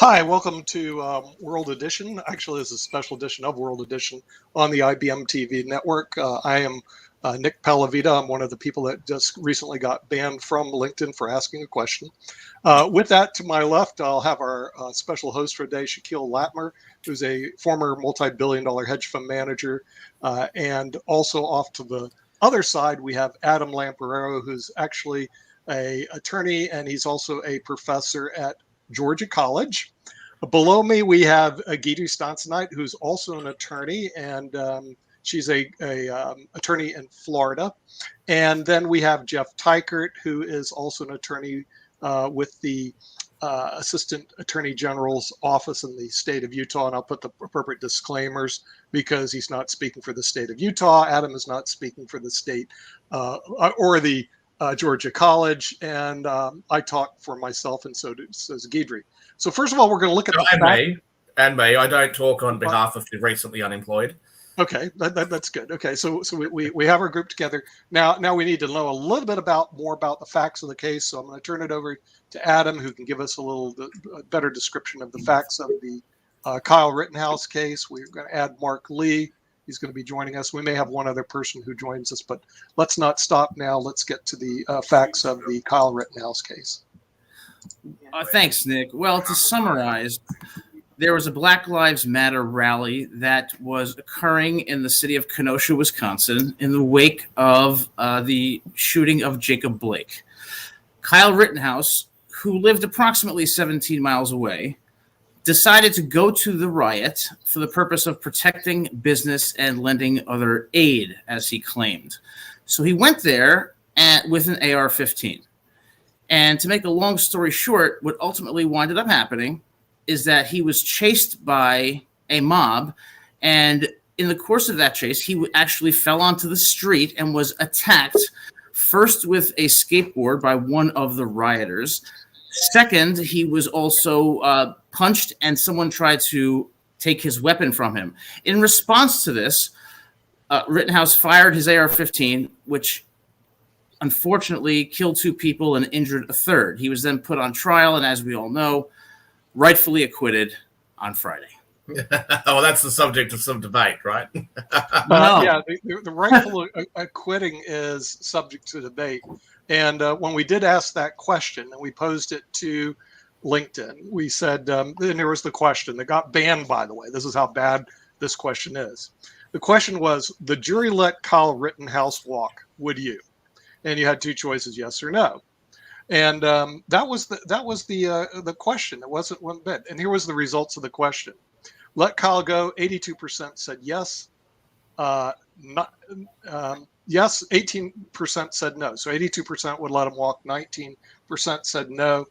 Hi, welcome to World Edition. Actually, this is a special edition of World Edition on the IBM TV network. I am Nick Palavita. I'm one of the people that just recently got banned from LinkedIn for asking a question. With that, to my left, I'll have our special host for today, Shaquille Latmer, who's a former multi-billion-dollar hedge fund manager. And also off to the other side, we have Adam Lamparero, who's actually an attorney, and he's also a professor at Georgia College. Below me, we have Gidri Stonsonite, who's also an attorney, and she's a attorney in Florida. And then we have Jeff Teichert, who is also an attorney with the Assistant Attorney General's office in the state of Utah. And I'll put the appropriate disclaimers because he's not speaking for the state of Utah. Adam is not speaking for the state or the Georgia College, and I talk for myself, and so does Gidri. So first of all, we're going to look at and me. I don't talk on behalf of the recently unemployed. Okay, that's good. Okay, so we have our group together now. We need to know a little bit more about the facts of the case. So I'm going to turn it over to Adam, who can give us a little better description of the facts of the Kyle Rittenhouse case. We're going to add Mark Lee. He's going to be joining us. We may have one other person who joins us, but let's not stop now. Let's get to the facts of the Kyle Rittenhouse case. Thanks, Nick. Well, to summarize, there was a Black Lives Matter rally that was occurring in the city of Kenosha, Wisconsin, in the wake of the shooting of Jacob Blake. Kyle Rittenhouse, who lived approximately 17 miles away, decided to go to the riot for the purpose of protecting business and lending other aid, as he claimed. So he went there with an AR-15. And to make a long story short, what ultimately winded up happening is that he was chased by a mob. And in the course of that chase, he actually fell onto the street and was attacked, first with a skateboard by one of the rioters. Second, he was also punched, and someone tried to take his weapon from him. In response to this, Rittenhouse fired his AR-15, which unfortunately killed 2 people and injured a third. He was then put on trial, and as we all know, rightfully acquitted on Friday. Well, that's the subject of some debate, right? Yeah, the rightful acquitting is subject to debate. And when we did ask that question, and we posed it to LinkedIn, we said, and there was the question that got banned, by the way. This is how bad this question is. The question was, the jury let Kyle Rittenhouse walk, would you? And you had 2 choices, yes or no. And that was the question. It wasn't one bit. And here was the results of the question. Let Kyle go, 82% said yes. Yes, 18% said no. So 82% would let him walk, 19% said no.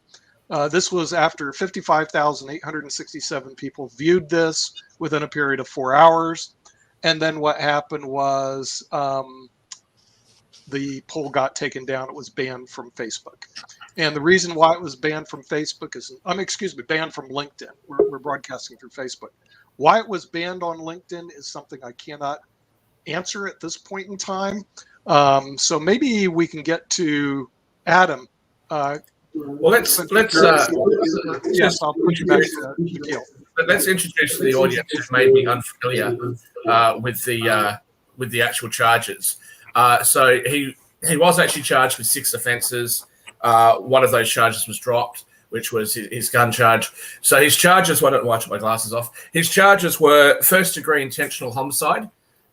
This was after 55,867 people viewed this within a period of 4 hours. And then what happened was the poll got taken down. It was banned from Facebook. And the reason why it was banned from Facebook is, banned from LinkedIn. We're broadcasting through Facebook. Why it was banned on LinkedIn is something I cannot answer at this point in time. So maybe we can get to Adam. Well, let's introduce the audience who's maybe unfamiliar with the actual charges. So he was actually charged with 6 offences. One of those charges was dropped, which was his gun charge. So his charges, why don't I wipe my glasses off? His charges were first-degree intentional homicide.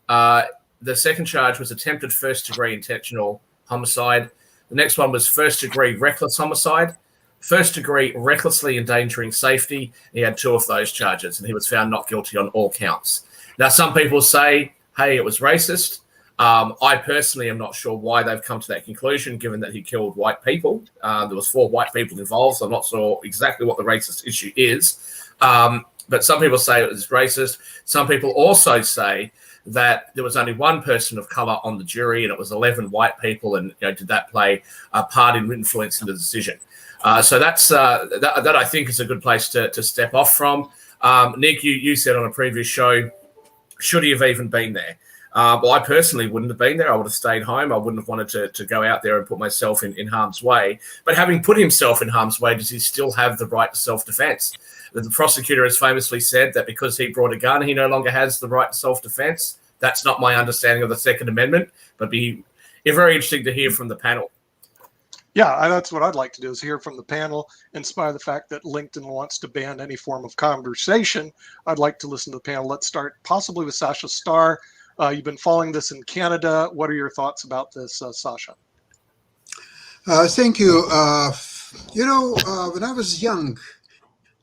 The second charge was attempted first-degree intentional homicide. The next one was first-degree reckless homicide, first-degree recklessly endangering safety. He had 2 of those charges, and he was found not guilty on all counts. Now, some people say, hey, it was racist. I personally am not sure why they've come to that conclusion, given that he killed white people. There was 4 white people involved, so I'm not sure exactly what the racist issue is. But some people say it was racist. Some people also say that there was only 1 person of color on the jury, and it was 11 white people, and did that play a part in influencing the decision? So that's that I think is a good place to step off from. Nick, you said on a previous show, should he have even been there? Well, I personally wouldn't have been there. I would have stayed home. I wouldn't have wanted to go out there and put myself in harm's way. But having put himself in harm's way, does he still have the right to self-defense? The prosecutor has famously said that because he brought a gun, he no longer has the right to self-defense. That's not my understanding of the Second Amendment, but be very interesting to hear from the panel. Yeah, that's what I'd like to do, is hear from the panel. In spite of the fact that LinkedIn wants to ban any form of conversation, I'd like to listen to the panel. Let's start possibly with Sasha Starr. You've been following this in Canada. What are your thoughts about this, Sasha? Thank you. When I was young,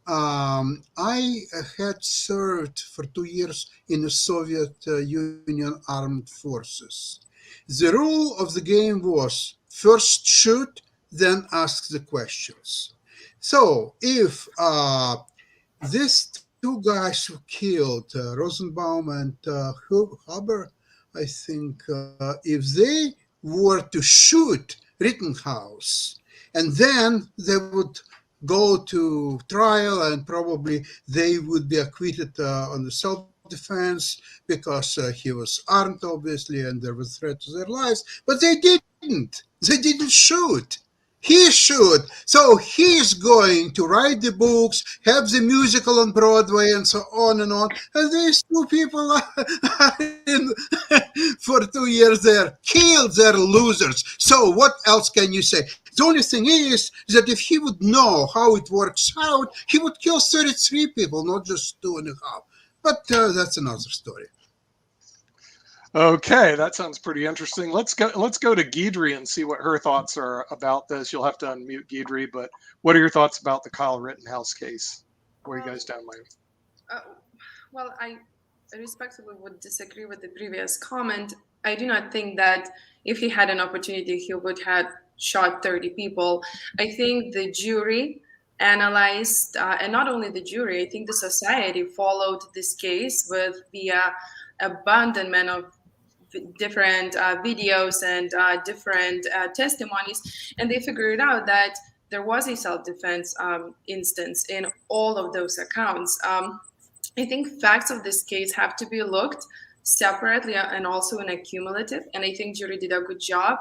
I had served for 2 years in the Soviet Union Armed Forces. The rule of the game was first shoot, then ask the questions. So if these two guys who killed Rosenbaum and Haber, I think, if they were to shoot Rittenhouse, and then they would go to trial, and probably they would be acquitted on the self-defense because he was armed, obviously, and there was threat to their lives. But they didn't. They didn't shoot. He should. So he's going to write the books, have the musical on Broadway, and so on and on. And these two people for 2 years they're killed, they're losers. So what else can you say? The only thing is that if he would know how it works out, he would kill 33 people, not just 2.5. But that's another story. Okay, that sounds pretty interesting. Let's go to Guidry and see what her thoughts are about this. You'll have to unmute Guidry, but what are your thoughts about the Kyle Rittenhouse case? Where you guys down, Mike? Well, I respectfully would disagree with the previous comment. I do not think that if he had an opportunity, he would have shot 30 people. I think the jury analyzed, and not only the jury, I think the society followed this case with the abandonment of different videos and different testimonies, and they figured out that there was a self-defense instance in all of those accounts. I think facts of this case have to be looked separately and also in a cumulative, and I think jury did a good job.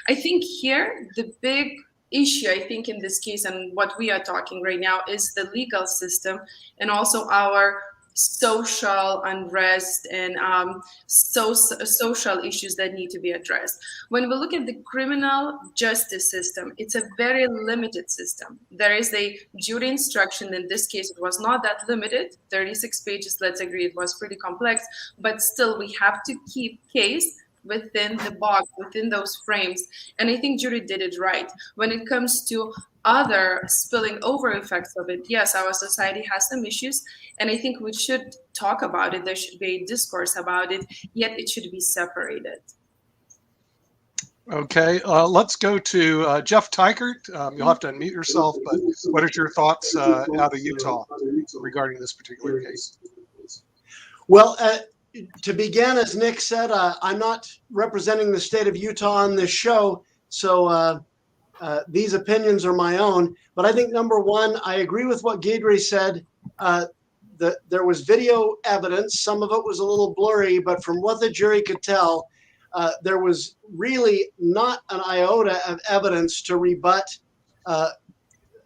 I think here the big issue, I think, in this case and what we are talking right now is the legal system and also our social unrest and social issues that need to be addressed. When we look at the criminal justice system, it's a very limited system. There is a jury instruction. In this case, it was not that limited, 36 pages. Let's agree it was pretty complex, but still we have to keep case within the box, within those frames. And I think jury did it right. When it comes to other spilling over effects of it, yes, our society has some issues, and I think we should talk about it. There should be a discourse about it, yet it should be separated. Okay, let's go to Jeff Teichert. You'll have to unmute yourself, but what are your thoughts out of Utah regarding this particular case? Well, to begin, as Nick said, I'm not representing the state of Utah on this show, so these opinions are my own. But I think, number one, I agree with what Guidry said. There was video evidence. Some of it was a little blurry, but from what the jury could tell, there was really not an iota of evidence to rebut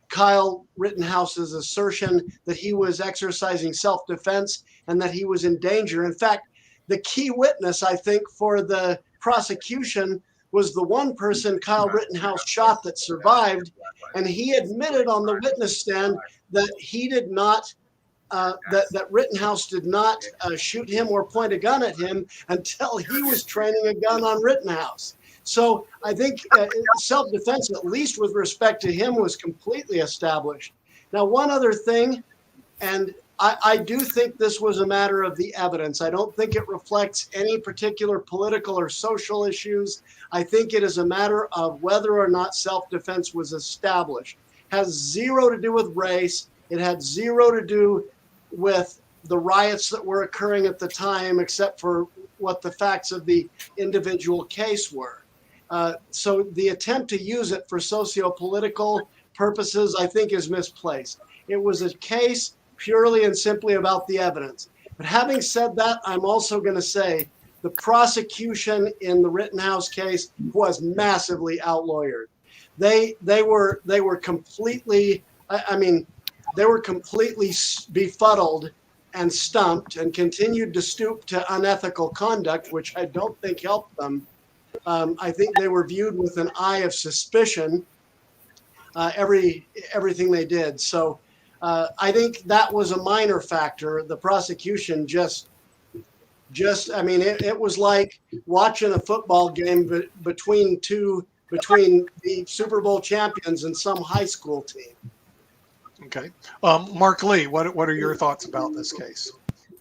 Kyle Rittenhouse's assertion that he was exercising self-defense and that he was in danger. In fact, the key witness, I think, for the prosecution was the one person Kyle Rittenhouse shot that survived, and he admitted on the witness stand that he did not, that Rittenhouse did not shoot him or point a gun at him until he was training a gun on Rittenhouse. So I think self-defense, at least with respect to him, was completely established. Now, one other thing, and I do think this was a matter of the evidence. I don't think it reflects any particular political or social issues. I think it is a matter of whether or not self-defense was established. It has zero to do with race. It had zero to do with the riots that were occurring at the time, except for what the facts of the individual case were. So the attempt to use it for socio-political purposes, I think, is misplaced. It was a case purely and simply about the evidence. But having said that, I'm also going to say the prosecution in the Rittenhouse case was massively outlawyered. They were completely, I mean, they were completely befuddled and stumped and continued to stoop to unethical conduct, which I don't think helped them. I think they were viewed with an eye of suspicion, everything they did. So I think that was a minor factor. The prosecution I mean, it was like watching a football game between the Super Bowl champions and some high school team. Okay. Mark Lee, what are your thoughts about this case?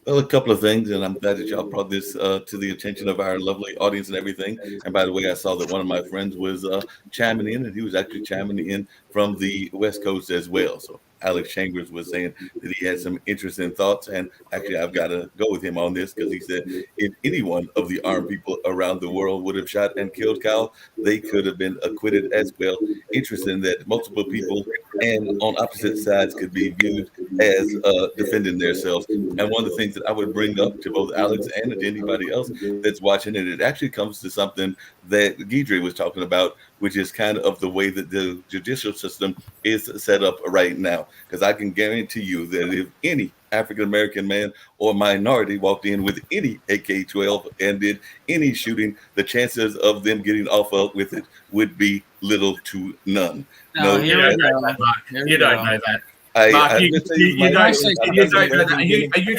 Well, a couple of things, and I'm glad that y'all brought this to the attention of our lovely audience and everything. And by the way, I saw that one of my friends was chiming in, and he was actually chiming in from the West Coast as well. So Alex Chambers was saying that he had some interesting thoughts, and actually I've got to go with him on this because he said if any one of the armed people around the world would have shot and killed Kyle, they could have been acquitted as well. Interesting that multiple people and on opposite sides could be viewed as defending themselves. And one of the things that I would bring up to both Alex and to anybody else that's watching it actually comes to something that Guidry was talking about, which is kind of the way that the judicial system is set up right now. Because I can guarantee you that if any African-American man or minority walked in with any AK-12 and did any shooting, the chances of them getting off with it would be little to none. No, You don't know that. Mark, you don't know that. Are you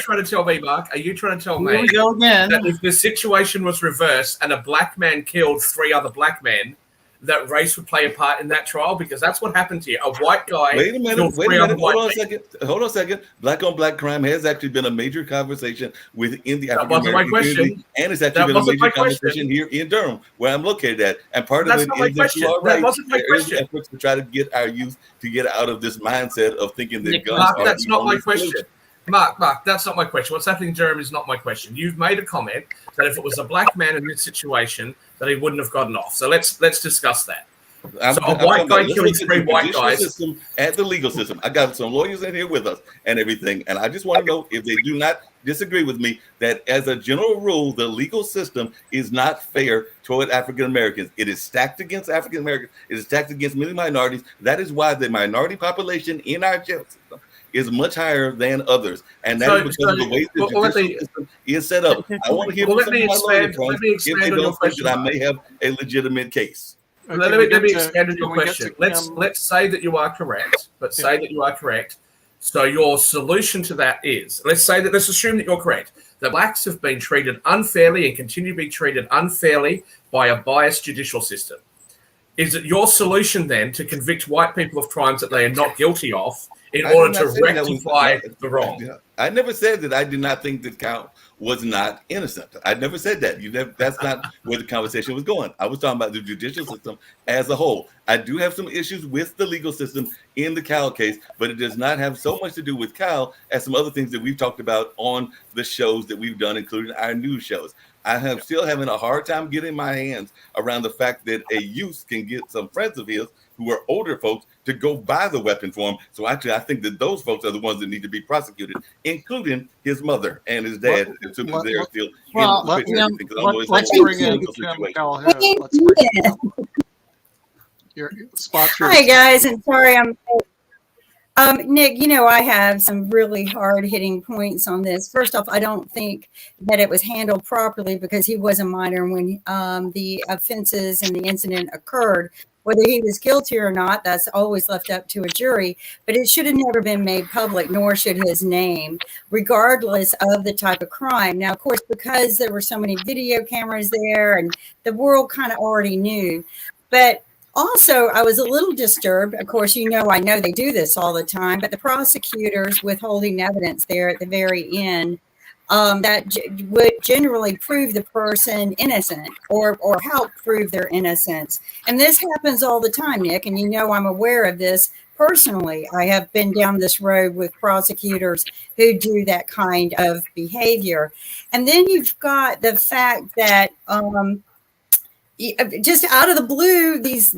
trying to tell me, Mark? Are you trying to tell me Here we go again. that if the situation was reversed and a black man killed 3 other black men, that race would play a part in that trial? Because that's what happened here. A white guy. Wait a minute. Hold on a second. Black on black crime has actually been a major conversation within the African American community, and it's actually been a major conversation here in Durham, where I'm located at. And part of it is that you are right. There is efforts to try to get our youth to get out of this mindset of thinking that guns Mark, are that's not my question. solution. Mark, that's not my question. What's happening in Durham is not my question. You've made a comment that if it was a black man in this situation, that he wouldn't have gotten off. So let's discuss that. So a white guy killing 3 white guys at the legal system. I got some lawyers in here with us and everything, and I just want to know if they do not disagree with me that as a general rule, the legal system is not fair toward African Americans. It is stacked against African Americans. It is stacked against many minorities. That is why the minority population in our jail system is much higher than others, and that is because of the way the judicial system is set up. I want to hear from some of my lawyer friends if they don't think that I may have a legitimate case. Let me expand on your question. Let's say that you are correct. Say that you are correct. So your solution to that is, let's assume that you're correct, that blacks have been treated unfairly and continue to be treated unfairly by a biased judicial system. Is it your solution then to convict white people of crimes that they are not guilty of in order to rectify the wrong? I never said that I did not think that Kyle was not innocent. I never said that. That's not where the conversation was going. I was talking about the judicial system as a whole. I do have some issues with the legal system in the Kyle case, but it does not have so much to do with Kyle as some other things that we've talked about on the shows that we've done, including our news shows. I am still having a hard time getting my hands around the fact that a youth can get some friends of his who are older folks to go buy the weapon for him. So actually, I think that those folks are the ones that need to be prosecuted, including his mother and his dad. Let's bring in Kim Calhoun. Hi guys, and sorry I'm Nick, I have some really hard-hitting points on this. First off, I don't think that it was handled properly because he was a minor when the offenses and the incident occurred. Whether he was guilty or not, that's always left up to a jury, but it should have never been made public, nor should his name, regardless of the type of crime. Now, of course, because there were so many video cameras there and the world kind of already knew, but also, I was a little disturbed. Of course, I know they do this all the time, but the prosecutors withholding evidence there at the very end that would generally prove the person innocent or help prove their innocence. And this happens all the time, Nick, and I'm aware of this personally. I have been down this road with prosecutors who do that kind of behavior. And then you've got the fact that just out of the blue, these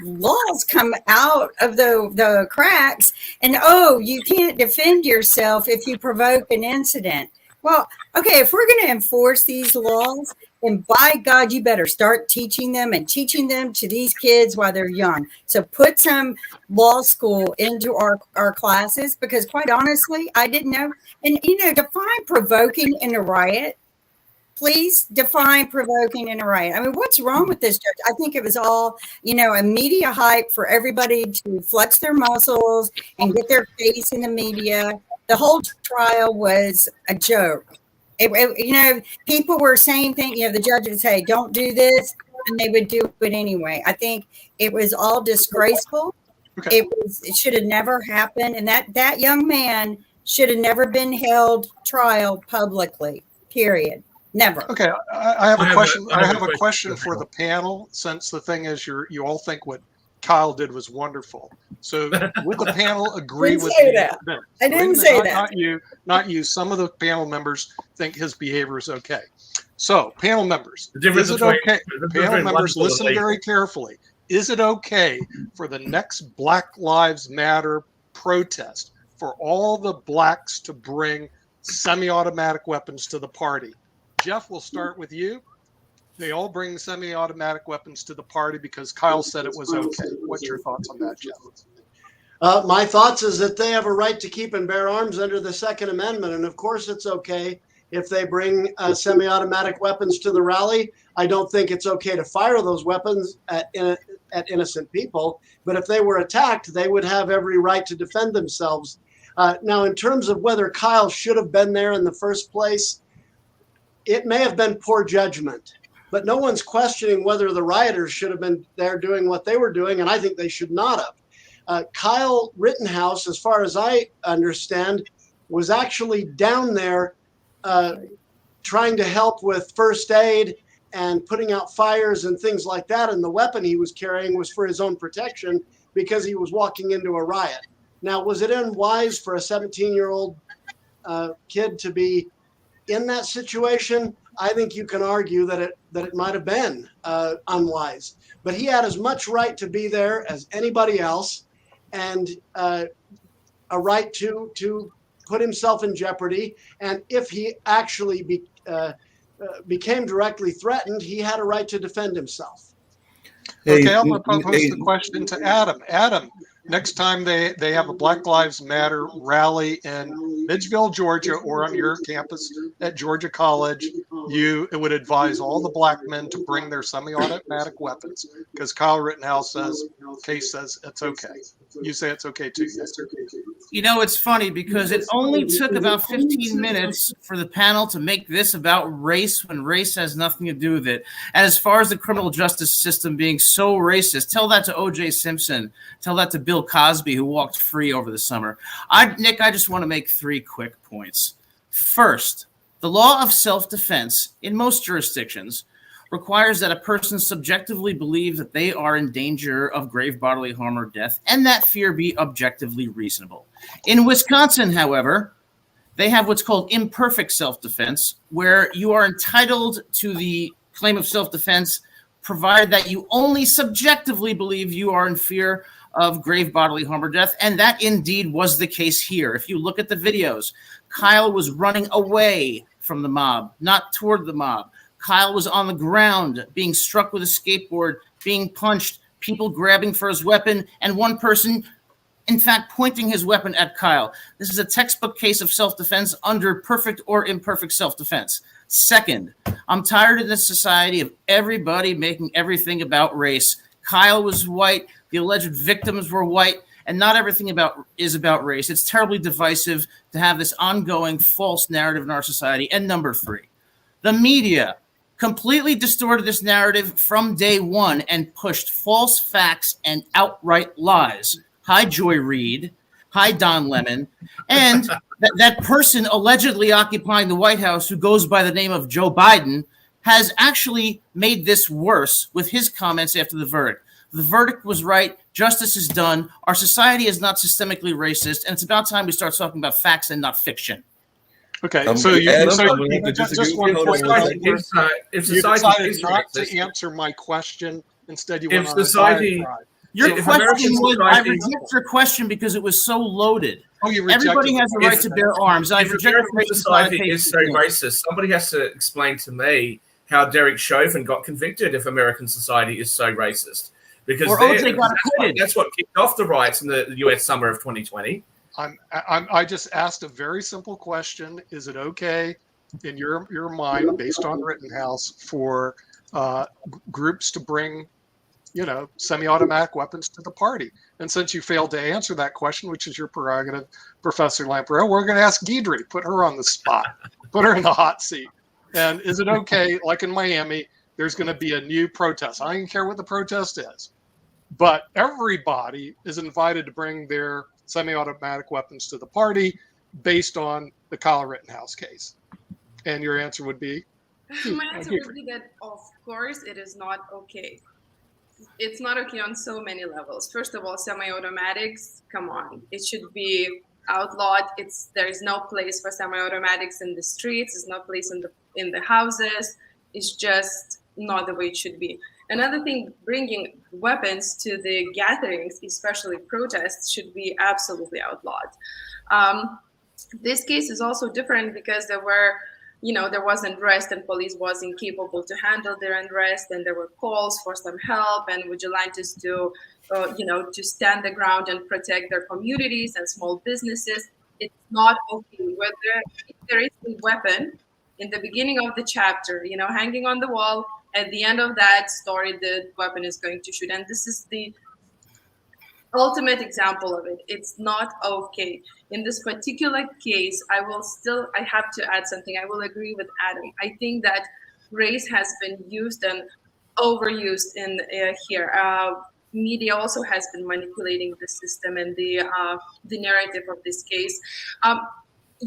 laws come out of the cracks, and you can't defend yourself if you provoke an incident. Well, okay, if we're going to enforce these laws, then by God, you better start teaching them and teaching them to these kids while they're young. So put some law school into our classes, because quite honestly, I didn't know. And, define provoking in a riot. Please define provoking in a riot. I mean, what's wrong with this judge? I think it was all, a media hype for everybody to flex their muscles and get their face in the media. The whole trial was a joke. People were saying things, the judge would say, don't do this, and they would do it anyway. I think it was all disgraceful. Okay. It should have never happened. And that young man should have never been held trial publicly, period. Never. Okay, I have a question. I have a question for the panel, since the thing is you all think what Kyle did was wonderful. So would the panel agree with that? I didn't say that. Not you. Some of the panel members think his behavior is okay. So panel members, is it okay? Panel members, listen very carefully. Is it okay for the next Black Lives Matter protest for all the blacks to bring semi-automatic weapons to the party? Jeff, we'll start with you. They all bring semi-automatic weapons to the party because Kyle said it was okay. What's your thoughts on that, Jeff? My thoughts is that they have a right to keep and bear arms under the Second Amendment. And of course, it's okay if they bring semi-automatic weapons to the rally. I don't think it's okay to fire those weapons at innocent people. But if they were attacked, they would have every right to defend themselves. Now, in terms of whether Kyle should have been there in the first place, it may have been poor judgment, but no one's questioning whether the rioters should have been there doing what they were doing, and I think they should not have. Kyle Rittenhouse, as far as I understand, was actually down there trying to help with first aid and putting out fires and things like that, and the weapon he was carrying was for his own protection because he was walking into a riot. Now, was it unwise for a 17-year-old kid to be in that situation? I think you can argue that it might have been unwise, but he had as much right to be there as anybody else, and a right to put himself in jeopardy. And if he actually became directly threatened, he had a right to defend himself. Okay, I'm going to pose the question to Adam. Adam, next time they have a Black Lives Matter rally in Midgeville, Georgia, or on your campus at Georgia College, it would advise all the black men to bring their semi-automatic weapons, because Kyle Rittenhouse says it's okay. You say it's okay too. Yes. It's funny because it only took about 15 minutes for the panel to make this about race when race has nothing to do with it. And as far as the criminal justice system being so racist, tell that to O.J. Simpson. Tell that to Bill Cosby, who walked free over the summer. Nick, I just want to make 3 quick points. First, the law of self-defense in most jurisdictions requires that a person subjectively believe that they are in danger of grave bodily harm or death, and that fear be objectively reasonable. In Wisconsin, however, they have what's called imperfect self-defense, where you are entitled to the claim of self-defense provided that you only subjectively believe you are in fear of grave bodily harm or death, and that indeed was the case here. If you look at the videos, Kyle was running away from the mob, not toward the mob. Kyle was on the ground, being struck with a skateboard, being punched, people grabbing for his weapon, and one person, in fact, pointing his weapon at Kyle. This is a textbook case of self-defense under perfect or imperfect self-defense. Second, I'm tired of this society of everybody making everything about race. Kyle was white, the alleged victims were white, and not everything is about race. It's terribly divisive to have this ongoing false narrative in our society. And number 3, the media completely distorted this narrative from day one and pushed false facts and outright lies. Hi, Joy Reid. Hi, Don Lemon. And that person allegedly occupying the White House, who goes by the name of Joe Biden, has actually made this worse with his comments after the verdict. The verdict was right. Justice is done. Our society is not systemically racist, and it's about time we start talking about facts and not fiction. Okay, Adam, so just just one point. If You society decided is not racist, to answer my question. Instead, you If went on a society- diatribe. Your If question American was, I society- reject your question because it was so loaded. Oh, you rejected Everybody has a right to bear arms. I If reject American the society is so racist, somebody has to explain to me how Derek Chauvin got convicted if American society is so racist. Because Or OJ got acquitted. that's what kicked off the riots in the U.S. summer of 2020. I just asked a very simple question. Is it okay in your mind, based on Rittenhouse, for groups to bring, semi-automatic weapons to the party? And since you failed to answer that question, which is your prerogative, Professor Lamprell, we're going to ask Guidry, put her on the spot, put her in the hot seat. And is it okay, like in Miami, there's going to be a new protest? I don't even care what the protest is, but everybody is invited to bring their semi-automatic weapons to the party based on the Kyle Rittenhouse case. And your answer would be? My answer would be that, of course, it is not okay. It's not okay on so many levels. First of all, semi-automatics, come on. It should be outlawed. There is no place for semi-automatics in the streets. There's no place in the houses. It's just not the way it should be. Another thing, bringing weapons to the gatherings, especially protests, should be absolutely outlawed. This case is also different because there was unrest and police was incapable to handle their unrest, and there were calls for some help and vigilantes to stand the ground and protect their communities and small businesses. It's not okay. If there is a weapon in the beginning of the chapter, hanging on the wall, at the end of that story, the weapon is going to shoot. And this is the ultimate example of it. It's not okay. In this particular case, I have to add something. I will agree with Adam. I think that race has been used and overused in here. Media also has been manipulating the system and the narrative of this case.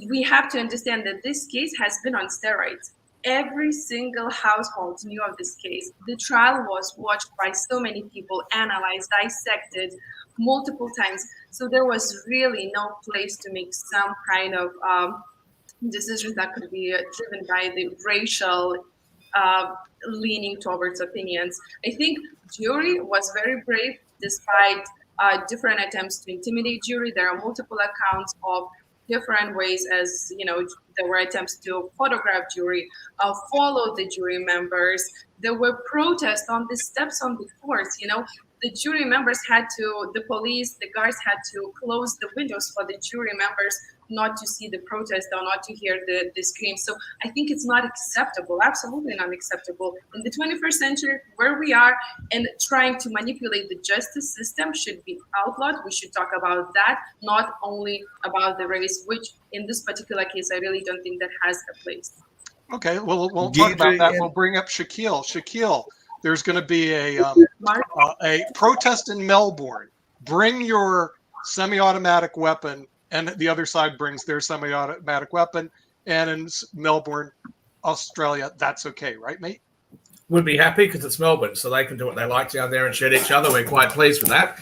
We have to understand that this case has been on steroids. Every single household knew of this case. The trial was watched by so many people, analyzed, dissected multiple times. So there was really no place to make some kind of decisions that could be driven by the racial leaning towards opinions. I think jury was very brave despite different attempts to intimidate jury. There are multiple accounts of different ways, as there were attempts to photograph jury, follow the jury members. There were protests on the steps on the courts. The jury members the guards had to close the windows for the jury members not to see the protest or not to hear the screams. So I think it's not acceptable, absolutely not acceptable. In the 21st century, where we are, and trying to manipulate the justice system should be outlawed. We should talk about that, not only about the race, which in this particular case, I really don't think that has a place. Okay, well, we'll talk about that. We'll bring up Shaquille. Shaquille, there's going to be a protest in Melbourne. Bring your semi-automatic weapon, and the other side brings their semi-automatic weapon. And in Melbourne, Australia, that's okay, right, mate? Would be happy because it's Melbourne, so they can do what they like down there and shoot each other. We're quite pleased with that.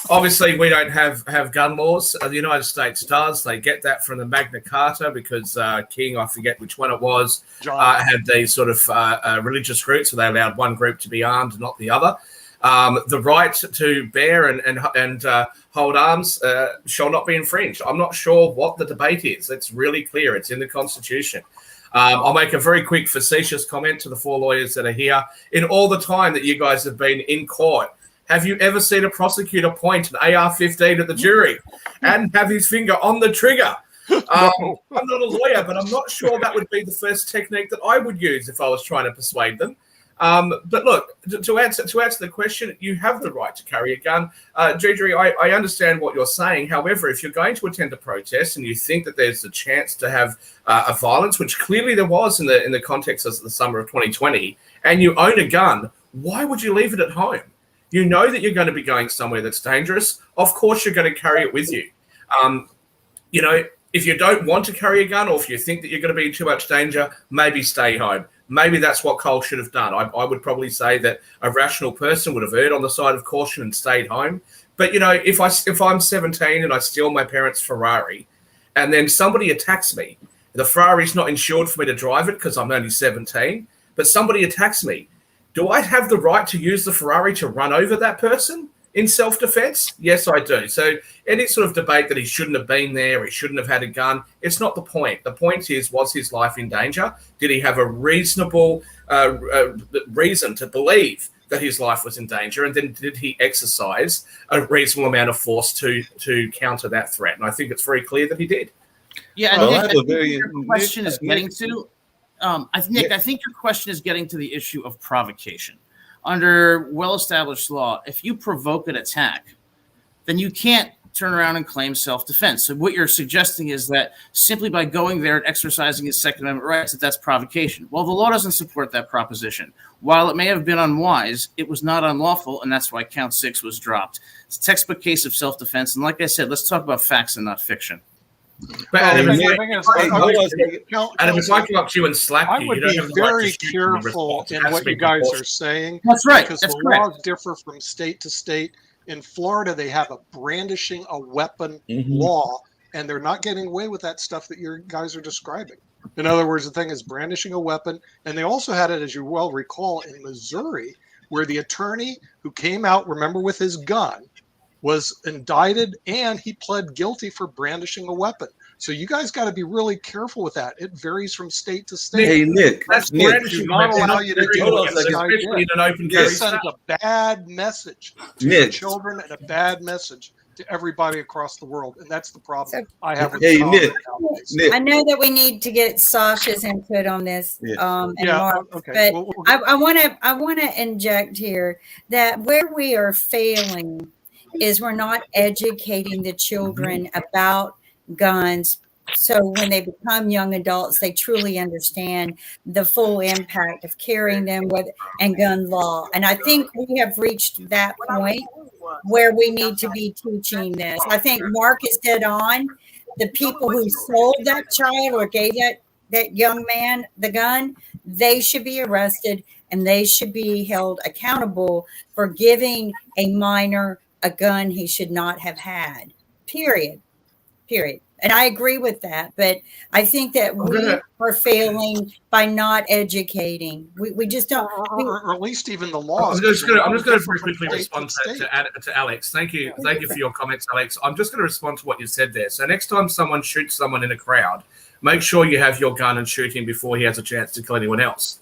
Obviously, we don't have gun laws. The United States does. They get that from the Magna Carta because King, I forget which one it was, had these sort of religious groups, so they allowed one group to be armed, not the other. The right to bear and hold arms shall not be infringed. I'm not sure what the debate is. It's really clear. It's in the Constitution. I'll make a very quick facetious comment to the four lawyers that are here. In all the time that you guys have been in court, have you ever seen a prosecutor point an AR-15 at the jury and have his finger on the trigger? I'm not a lawyer, but I'm not sure that would be the first technique that I would use if I was trying to persuade them. But look, to answer the question, you have the right to carry a gun. Gigi, I understand what you're saying. However, if you're going to attend a protest and you think that there's a chance to have a violence, which clearly there was in the context of the summer of 2020, and you own a gun, why would you leave it at home? You know that you're going to be going somewhere that's dangerous. Of course, you're going to carry it with you. If you don't want to carry a gun, or if you think that you're going to be in too much danger, maybe stay home. Maybe that's what Cole should have done. I would probably say that a rational person would have erred on the side of caution and stayed home. But, if I'm 17 and I steal my parents' Ferrari and then somebody attacks me, the Ferrari's not insured for me to drive it because I'm only 17, but somebody attacks me, do I have the right to use the Ferrari to run over that person? in self-defense? Yes, I do. So any sort of debate that he shouldn't have been there, he shouldn't have had a gun, it's not the point. The point is, was his life in danger? Did he have a reasonable reason to believe that his life was in danger? And then did he exercise a reasonable amount of force to counter that threat? And I think it's very clear that he did. Yeah, Well, Nick, I have a very your question is getting to. I think your question is getting to the issue of provocation. Under well-established law, if you provoke an attack, then you can't turn around and claim self-defense. So what you're suggesting is that simply by going there and exercising his Second Amendment rights, that's provocation. Well, the law doesn't support that proposition. While it may have been unwise, it was not unlawful, and that's why Count 6 was dropped. It's a textbook case of self-defense, and like I said, let's talk about facts and not fiction. But Well, Adam, if I come up to you and slap I you, would you don't be have the right very to shoot in careful response. It in has what to be you guys are proportionate. saying. That's right. Because That's the correct. laws differ from state to state. In Florida, they have a brandishing a weapon Mm-hmm. law, and they're not getting away with that stuff that you guys are describing. In other words, the thing is brandishing a weapon. And they also had it, as you well recall, in Missouri, where the attorney who came out, remember, with his gun, was indicted, and he pled guilty for brandishing a weapon. So you guys got to be really careful with that. It varies from state to state. Hey, Nick. That's Nick, brandishing do not weapons, allow not you to do hold on what a this second. guy especially did. in an open It carry Yes. sends state. a bad message to your Nick. children and a bad message to everybody across the world. And that's the problem So- I have with Hey, the Nick. nowadays. Nick. I know that we need to get Sasha's input on this, Yeah. and Yeah, Mark, okay. but Well, I want to inject here that where we are failing is we're not educating the children about guns. So when they become young adults, they truly understand the full impact of carrying them and gun law. And I think we have reached that point where we need to be teaching this. I think Mark is dead on. The people who sold that child or gave that young man the gun, they should be arrested and they should be held accountable for giving a minor a gun he should not have had. Period. And I agree with that, but I think that we are failing by not educating. We just don't. or at least even the laws. I'm just going to differ very from quickly state respond state. to Alex. Thank you for your comments, Alex. I'm just going to respond to what you said there. So next time someone shoots someone in a crowd, make sure you have your gun and shoot him before he has a chance to kill anyone else.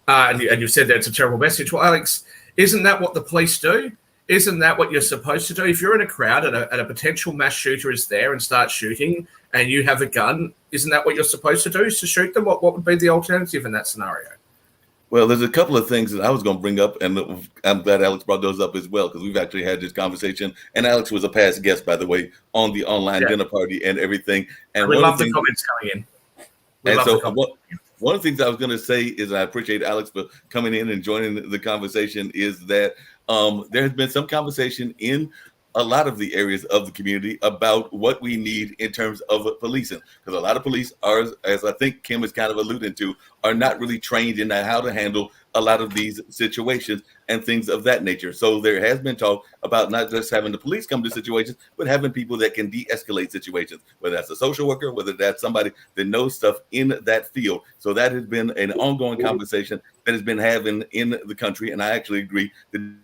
And you said that it's a terrible message. Well, Alex, isn't that what the police do? Isn't that what you're supposed to do? If you're in a crowd and a potential mass shooter is there and starts shooting and you have a gun, isn't that what you're supposed to do, is to shoot them? What would be the alternative in that scenario? Well, there's a couple of things that I was going to bring up, and I'm glad Alex brought those up as well, because we've actually had this conversation. And Alex was a past guest, by the way, on the online dinner party and everything. And we love the comments coming in. One of the things I was going to say is, I appreciate Alex for coming in and joining the conversation, is that there has been some conversation in a lot of the areas of the community about what we need in terms of policing, because a lot of police are, as I think Kim is kind of alluding to, are not really trained in how to handle a lot of these situations and things of that nature. So there has been talk about not just having the police come to situations, but having people that can de-escalate situations, whether that's a social worker, whether that's somebody that knows stuff in that field. So that has been an ongoing conversation that has been having in the country, and I actually agree that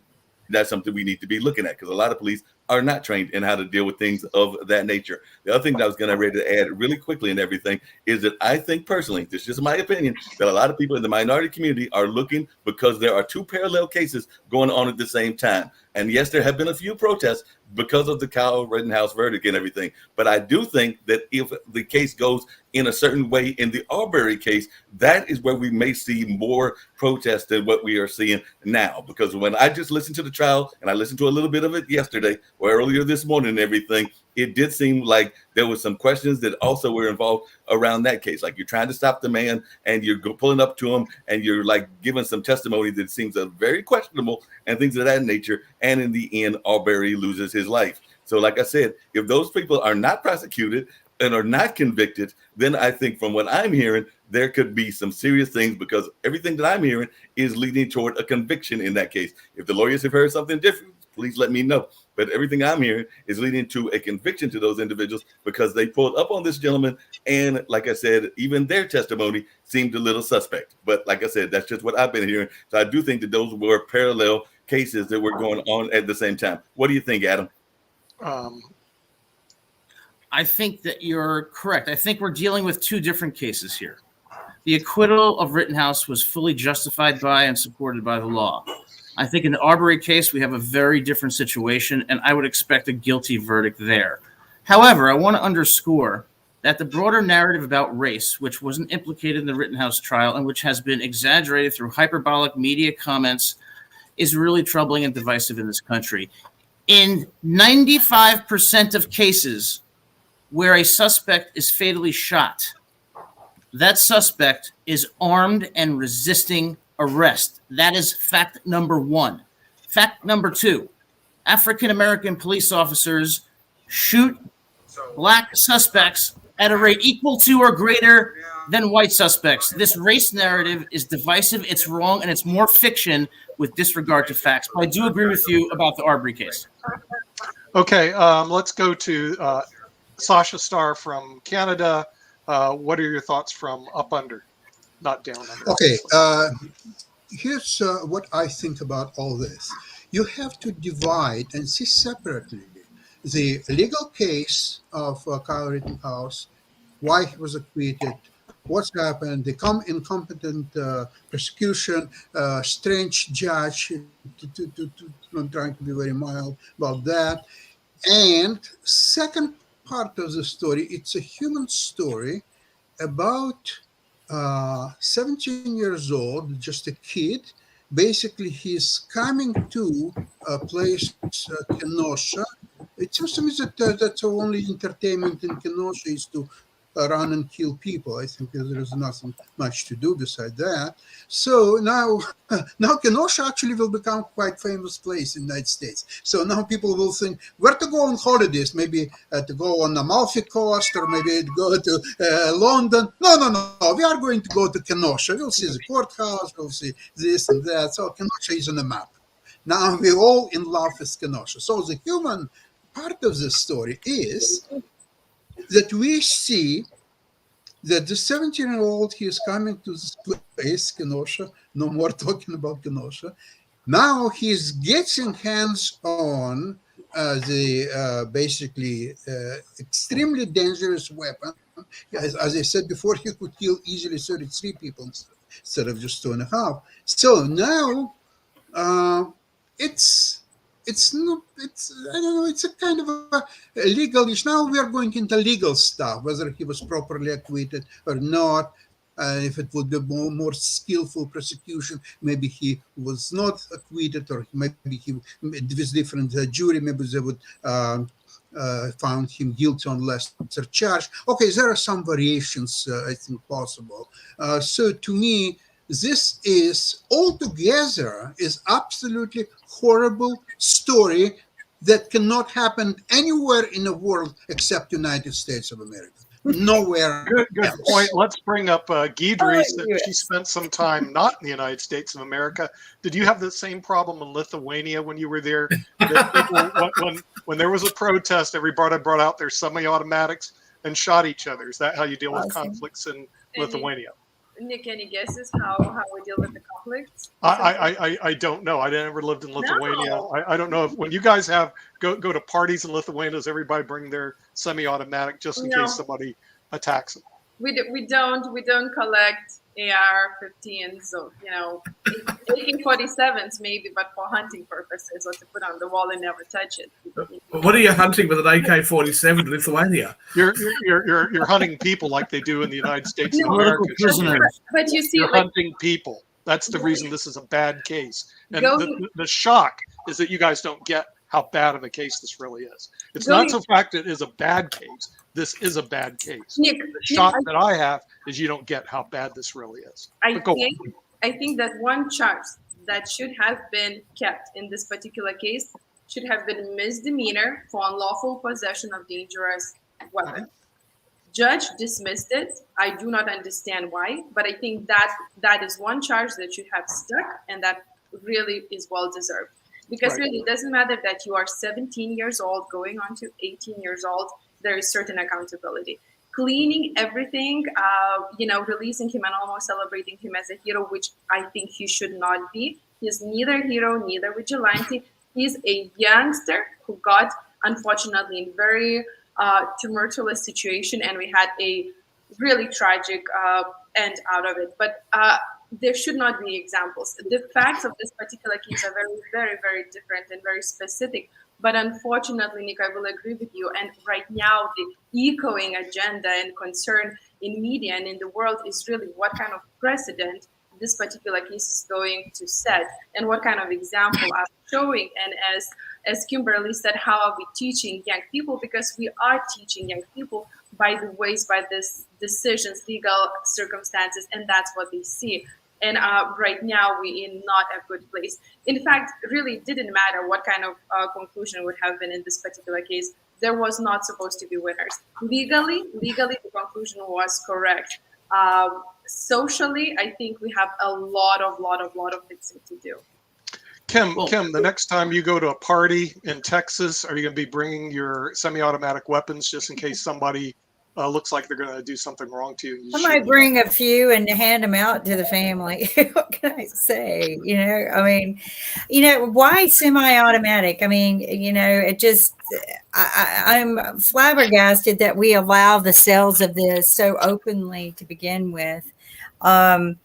that's something we need to be looking at, because a lot of police are not trained in how to deal with things of that nature. The other thing that I was going to ready to add really quickly and everything is that I think personally, this is just my opinion, that a lot of people in the minority community are looking, because there are two parallel cases going on at the same time. And yes, there have been a few protests because of the Kyle Rittenhouse verdict and everything. But I do think that if the case goes in a certain way in the Arbery case, that is where we may see more protests than what we are seeing now. Because when I just listened to the trial, and I listened to a little bit of it yesterday or earlier this morning and everything, it did seem like there was some questions that also were involved around that case. Like, you're trying to stop the man and you're pulling up to him and you're like giving some testimony that seems very questionable and things of that nature. And in the end, Arbery loses his life. So like I said, if those people are not prosecuted and are not convicted, then I think from what I'm hearing, there could be some serious things, because everything that I'm hearing is leading toward a conviction in that case. If the lawyers have heard something different, please let me know. But everything I'm hearing is leading to a conviction to those individuals, because they pulled up on this gentleman. And like I said, even their testimony seemed a little suspect. But like I said, that's just what I've been hearing. So I do think that those were parallel cases that were going on at the same time. What do you think, Adam? I think that you're correct. I think we're dealing with two different cases here. The acquittal of Rittenhouse was fully justified by and supported by the law. I think in the Arbery case, we have a very different situation, and I would expect a guilty verdict there. However, I want to underscore that the broader narrative about race, which wasn't implicated in the Rittenhouse trial and which has been exaggerated through hyperbolic media comments, is really troubling and divisive in this country. In 95% of cases where a suspect is fatally shot, that suspect is armed and resisting arrest. That is fact number one. Fact number two, African-American police officers shoot black suspects at a rate equal to or greater than white suspects. This race narrative is divisive, it's wrong, and it's more fiction with disregard to facts. But I do agree with you about the Arbery case. Okay, let's go to Sasha Starr from Canada. What are your thoughts from up under, not down under? Okay, here's what I think about all this. You have to divide and see separately the legal case of Kyle Rittenhouse, why he was acquitted, what's happened, the incompetent prosecution, strange judge, I'm trying to be very mild about that. And second part of the story, it's a human story about 17 years old, just a kid. Basically, he's coming to a place, Kenosha. It seems to me that that's the only entertainment in Kenosha is to run and kill people. I think there is nothing much to do beside that. So now Kenosha actually will become quite famous place in the United States. So now people will think where to go on holidays, maybe to go on Amalfi Coast or maybe to go to London. No. We are going to go to Kenosha. We'll see the courthouse. We'll see this and that. So Kenosha is on the map. Now we're all in love with Kenosha. So the human part of the story is that we see that the 17-year-old, he is coming to this place, Kenosha, no more talking about Kenosha. Now he's getting hands on the basically extremely dangerous weapon. As I said before, he could kill easily 33 people instead of just 2.5. So now it's I don't know, it's a kind of a legal issue. Now we are going into legal stuff, whether he was properly acquitted or not. If it would be more skillful prosecution, maybe he was not acquitted, or maybe it was different jury, maybe they would found him guilty on lesser charge. Okay, there are some variations, I think, possible. So to me, this is altogether is absolutely horrible story that cannot happen anywhere in the world except United States of America. Nowhere. Good point. Let's bring up Guidry. She spent some time not in the United States of America. Did you have the same problem in Lithuania when you were there? When there was a protest, everybody brought out their semi-automatics and shot each other. Is that how you deal with conflicts in Lithuania? Nick, any guesses how we deal with the conflicts? I don't know. I never lived in Lithuania. No. I don't know if when you guys go to parties in Lithuania, does everybody bring their semi-automatic just in case somebody attacks them? We don't collect AR-15s, so AK-47s maybe, but for hunting purposes or to put on the wall and never touch it. What are you hunting with an AK-47 in Lithuania? You're hunting people like they do in the United States of America. But you see, you're hunting people. That's the reason this is a bad case. And the shock is that you guys don't get how bad of a case this really is. It's not the fact that it is a bad case. This is a bad case. Nick, the shock that I have is you don't get how bad this really is. I think that one charge that should have been kept in this particular case should have been misdemeanor for unlawful possession of dangerous weapon. Judge dismissed it. I do not understand why, but I think that is one charge that should have stuck, and that really is well deserved. Because really, it doesn't matter that you are 17 years old, going on to 18 years old, there is certain accountability. Cleaning everything, releasing him and almost celebrating him as a hero, which I think he should not be. He's neither hero, neither vigilante. He's a youngster who got, unfortunately, in very tumultuous situation, and we had a really tragic end out of it. But there should not be examples. The facts of this particular case are very, very, very different and very specific. But unfortunately, Nick, I will agree with you. And right now, the echoing agenda and concern in media and in the world is really what kind of precedent this particular case is going to set, and what kind of example are we showing. And as Kimberly said, how are we teaching young people? Because we are teaching young people by the ways, by these decisions, legal circumstances, and that's what they see. And right now we're in not a good place. In fact, really didn't matter what kind of conclusion would have been in this particular case. There was not supposed to be winners. Legally, the conclusion was correct. Socially, I think we have a lot of fixing to do. Kim, the next time you go to a party in Texas, are you going to be bringing your semi-automatic weapons just in case somebody looks like they're going to do something wrong to you? I might bring a few and hand them out to the family. What can I say? Why semi-automatic? It just, I'm flabbergasted that we allow the sales of this so openly to begin with. I'm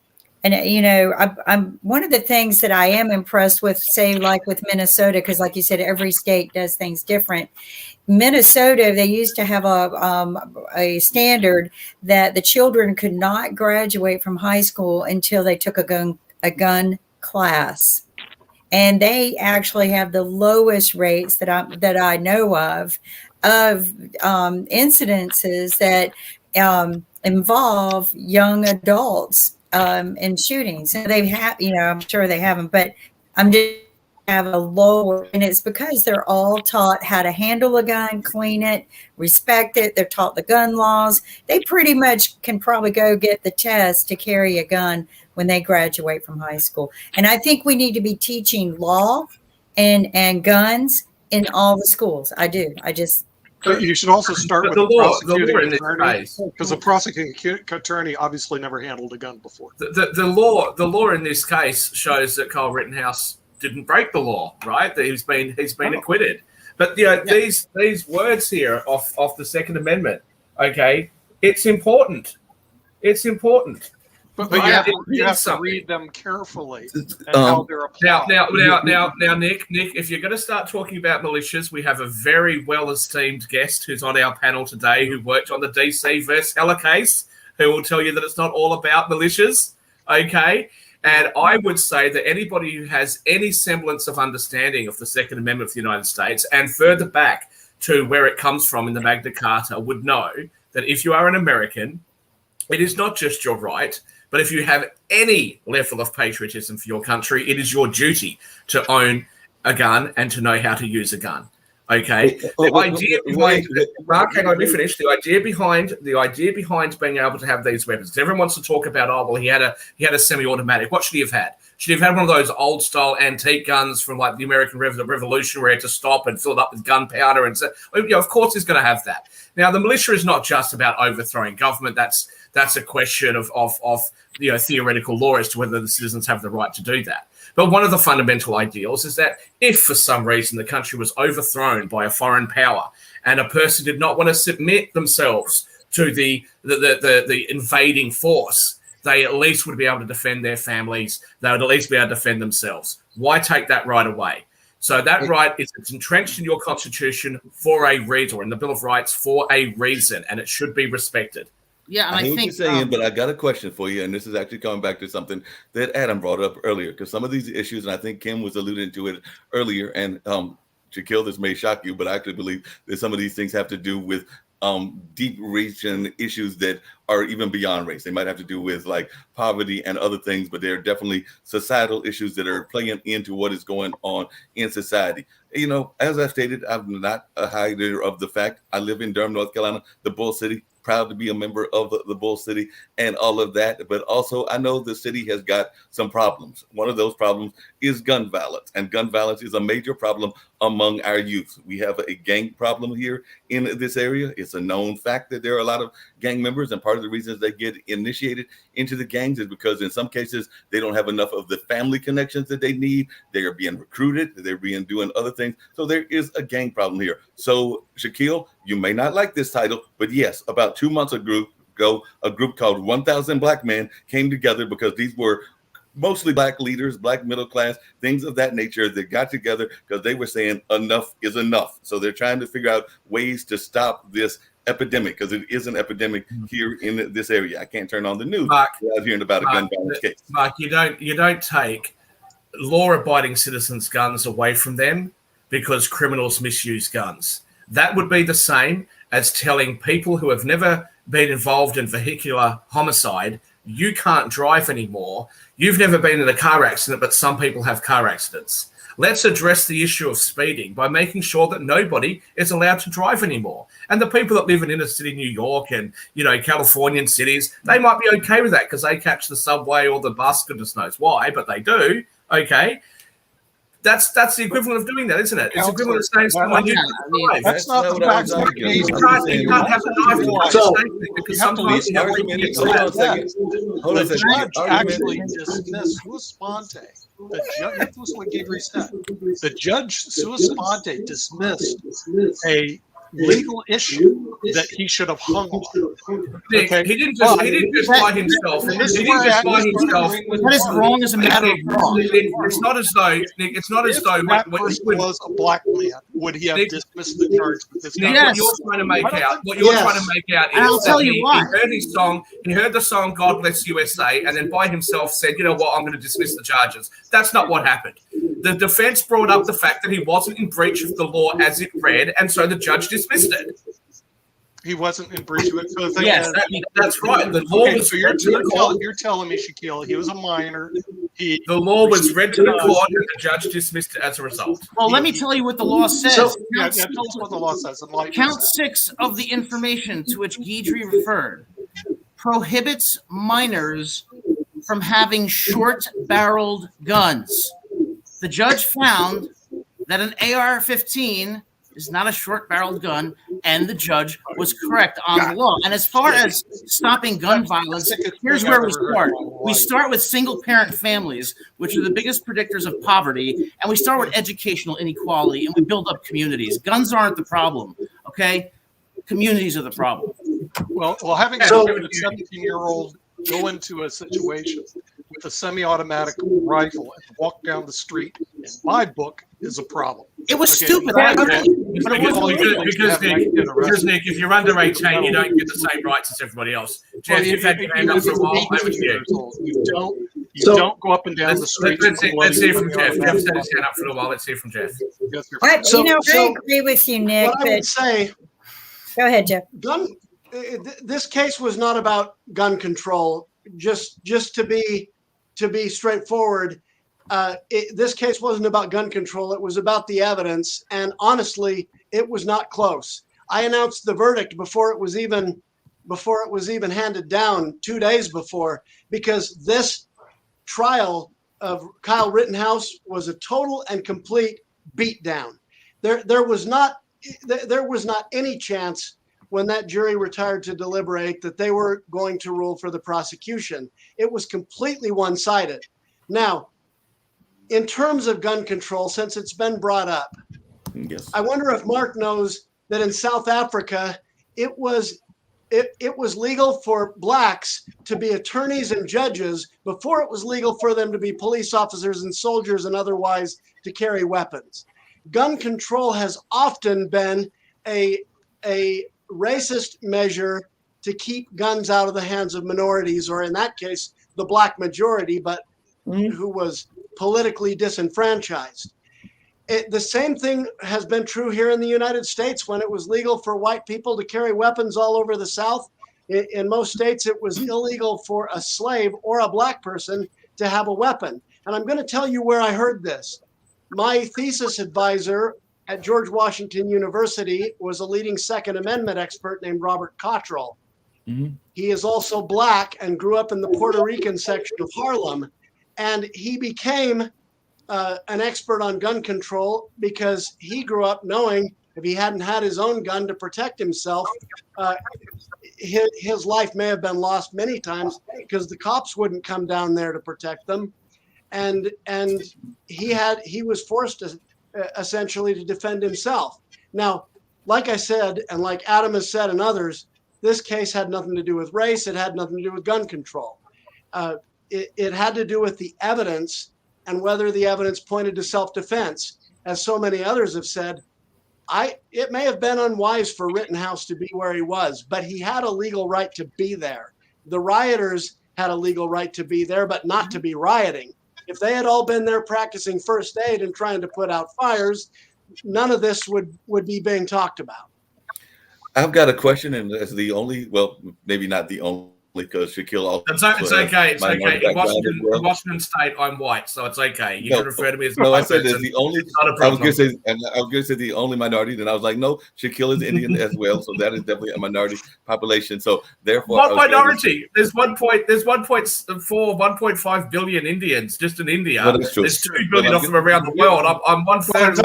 one of the things that I am impressed with, say, like with Minnesota, because like you said, every state does things different. Minnesota, they used to have a standard that the children could not graduate from high school until they took a gun class. And they actually have the lowest rates that I know of incidences that involve young adults in shootings. So they have, I'm sure they haven't, but I'm just have a lower, and it's because they're all taught how to handle a gun, clean it, respect it. They're taught the gun laws. They pretty much can probably go get the test to carry a gun when they graduate from high school. And I think we need to be teaching law and guns in all the schools. I do. But you should also start with the prosecuting attorney, because the prosecuting attorney obviously never handled a gun before. The law in this case shows that Kyle Rittenhouse didn't break the law, right? That he's been acquitted. But these words here off the Second Amendment, okay, it's important. It's important. But you have to read them carefully and how they're applied. Now, Nick, if you're going to start talking about militias, we have a very well-esteemed guest who's on our panel today who worked on the DC versus Heller case, who will tell you that it's not all about militias, okay? And I would say that anybody who has any semblance of understanding of the Second Amendment of the United States and further back to where it comes from in the Magna Carta would know that if you are an American, it is not just your right, but if you have any level of patriotism for your country, it is your duty to own a gun and to know how to use a gun. Okay. The idea behind Mark, hang on, let me finish. The idea behind being able to have these weapons. Everyone wants to talk about, oh well, he had a semi-automatic. What should he have had? Should he have had one of those old style antique guns from like the American Revolution where he had to stop and fill it up with gunpowder and so of course he's going to have that. Now the militia is not just about overthrowing government. That's a question of theoretical law as to whether the citizens have the right to do that. But one of the fundamental ideals is that if for some reason the country was overthrown by a foreign power and a person did not want to submit themselves to the invading force, they at least would be able to defend their families. They would at least be able to defend themselves. Why take that right away? So that right is entrenched in your Constitution for a reason, or in the Bill of Rights for a reason, and it should be respected. Yeah, and I hear what you're saying, but I got a question for you, and this is actually coming back to something that Adam brought up earlier, because some of these issues, and I think Kim was alluding to it earlier, and Shaquille, this may shock you, but I actually believe that some of these things have to do with deep-reaching issues that are even beyond race. They might have to do with like poverty and other things, but they're definitely societal issues that are playing into what is going on in society. As I've stated, I'm not a hider of the fact I live in Durham, North Carolina, the Bull City. Proud to be a member of the Bull City and all of that. But also, I know the city has got some problems. One of those problems is gun violence. And gun violence is a major problem among our youth. We have a gang problem here in this area. It's a known fact that there are a lot of gang members, and part of the reasons they get initiated into the gangs is because in some cases they don't have enough of the family connections that they need. They are being recruited, they're being doing other things. So there is a gang problem here. So Shaquille, you may not like this title, but yes, about 2 months ago, a group called 1,000 Black Men came together because these were mostly Black leaders, Black middle class, things of that nature that got together because they were saying enough is enough. So they're trying to figure out ways to stop this epidemic, because it is an epidemic here in this area. I can't turn on the news without hearing about a gun violence case. Mark, you don't take law-abiding citizens' guns away from them because criminals misuse guns. That would be the same as telling people who have never been involved in vehicular homicide, you can't drive anymore. You've never been in a car accident, but some people have car accidents. Let's address the issue of speeding by making sure that nobody is allowed to drive anymore. And the people that live in inner city New York and, Californian cities, they might be okay with that because they catch the subway or the bus, goodness knows why, but they do. Okay. That's the equivalent of doing that, isn't it? It's equivalent of saying someone you can drive. That's not the facts of the case. You can't have a knife because sometimes you have to get The judge actually dismissed sua sponte. This is what Gabriel said. The judge sua sponte dismissed a legal issue that he should have hung on. Nick, he didn't just by himself. He didn't just by himself. That is wrong as a matter of law. It's not as though, Nick. It's not as though that person was a black man. Would he have dismissed the charge with this guy? What you're trying to make out, is I'll tell you why. He heard his song. He heard the song "God Bless USA," and then by himself said, "You know what? I'm going to dismiss the charges." That's not what happened. The defense brought up the fact that he wasn't in breach of the law as it read, and so the judge dismissed it. He wasn't in breach of it. So That's right. The law was so you're telling me, Shaquille, he was a minor. The law was read to the court, and the judge dismissed it as a result. Well, let me tell you what the law says. Tell us what the law says. Count 6 of the information to which Guidry referred prohibits minors from having short-barreled guns. The judge found that an AR-15 is not a short-barreled gun, and the judge was correct on the law. And as far as stopping gun violence, here's where we start. We start with single-parent families, which are the biggest predictors of poverty, and we start with educational inequality, and we build up communities. Guns aren't the problem, okay? Communities are the problem. Well, having a 17-year-old go into a situation with a semi-automatic rifle and walk down the street, in my book, is a problem. It was stupid. Because Nick, if you're under 18, you don't get the same rights as everybody else. Jeff, you've had your hand up for a while. Over to you. You don't go up and down the street. Let's hear from Jeff. Jeff's had his hand up for a while. Let's hear from Jeff. I agree with you, Nick. What I would say, go ahead, Jeff. This case was not about gun control. Just to be straightforward, this case wasn't about gun control. It was about the evidence, and honestly, it was not close. I announced the verdict before it was even handed down 2 days before, because this trial of Kyle Rittenhouse was a total and complete beatdown. There was not any chance when that jury retired to deliberate that they were going to rule for the prosecution. It was completely one-sided. Now, in terms of gun control, since it's been brought up, yes, I wonder if Mark knows that in South Africa, it was legal for blacks to be attorneys and judges before it was legal for them to be police officers and soldiers and otherwise to carry weapons. Gun control has often been a racist measure to keep guns out of the hands of minorities, or in that case, the black majority, but who was politically disenfranchised. The same thing has been true here in the United States when it was legal for white people to carry weapons all over the South. In most states, it was illegal for a slave or a black person to have a weapon. And I'm going to tell you where I heard this. My thesis advisor at George Washington University was a leading Second Amendment expert named Robert Cottrell. Mm-hmm. He is also black and grew up in the Puerto Rican section of Harlem. And he became an expert on gun control because he grew up knowing if he hadn't had his own gun to protect himself, his life may have been lost many times because the cops wouldn't come down there to protect them. And he was forced to, essentially to defend himself. Now, like I said, and like Adam has said and others, this case had nothing to do with race. It had nothing to do with gun control. It had to do with the evidence and whether the evidence pointed to self-defense. As so many others have said, it may have been unwise for Rittenhouse to be where he was, but he had a legal right to be there. The rioters had a legal right to be there, but not to be rioting. If they had all been there practicing first aid and trying to put out fires, none of this would be being talked about. I've got a question, and as the only, well, maybe not the only, because Shaquille also. It's okay. It's okay. In Washington State, I'm white, so it's okay. You can refer to me as no. I said it's the only. Not a problem. I was going to say the only minority. Then I was like, no, Shaquille is Indian as well, so that is definitely a minority population. So therefore, what minority? There's 1.5 billion Indians just in India. Well, there's 2 billion of them around the world. I'm one third.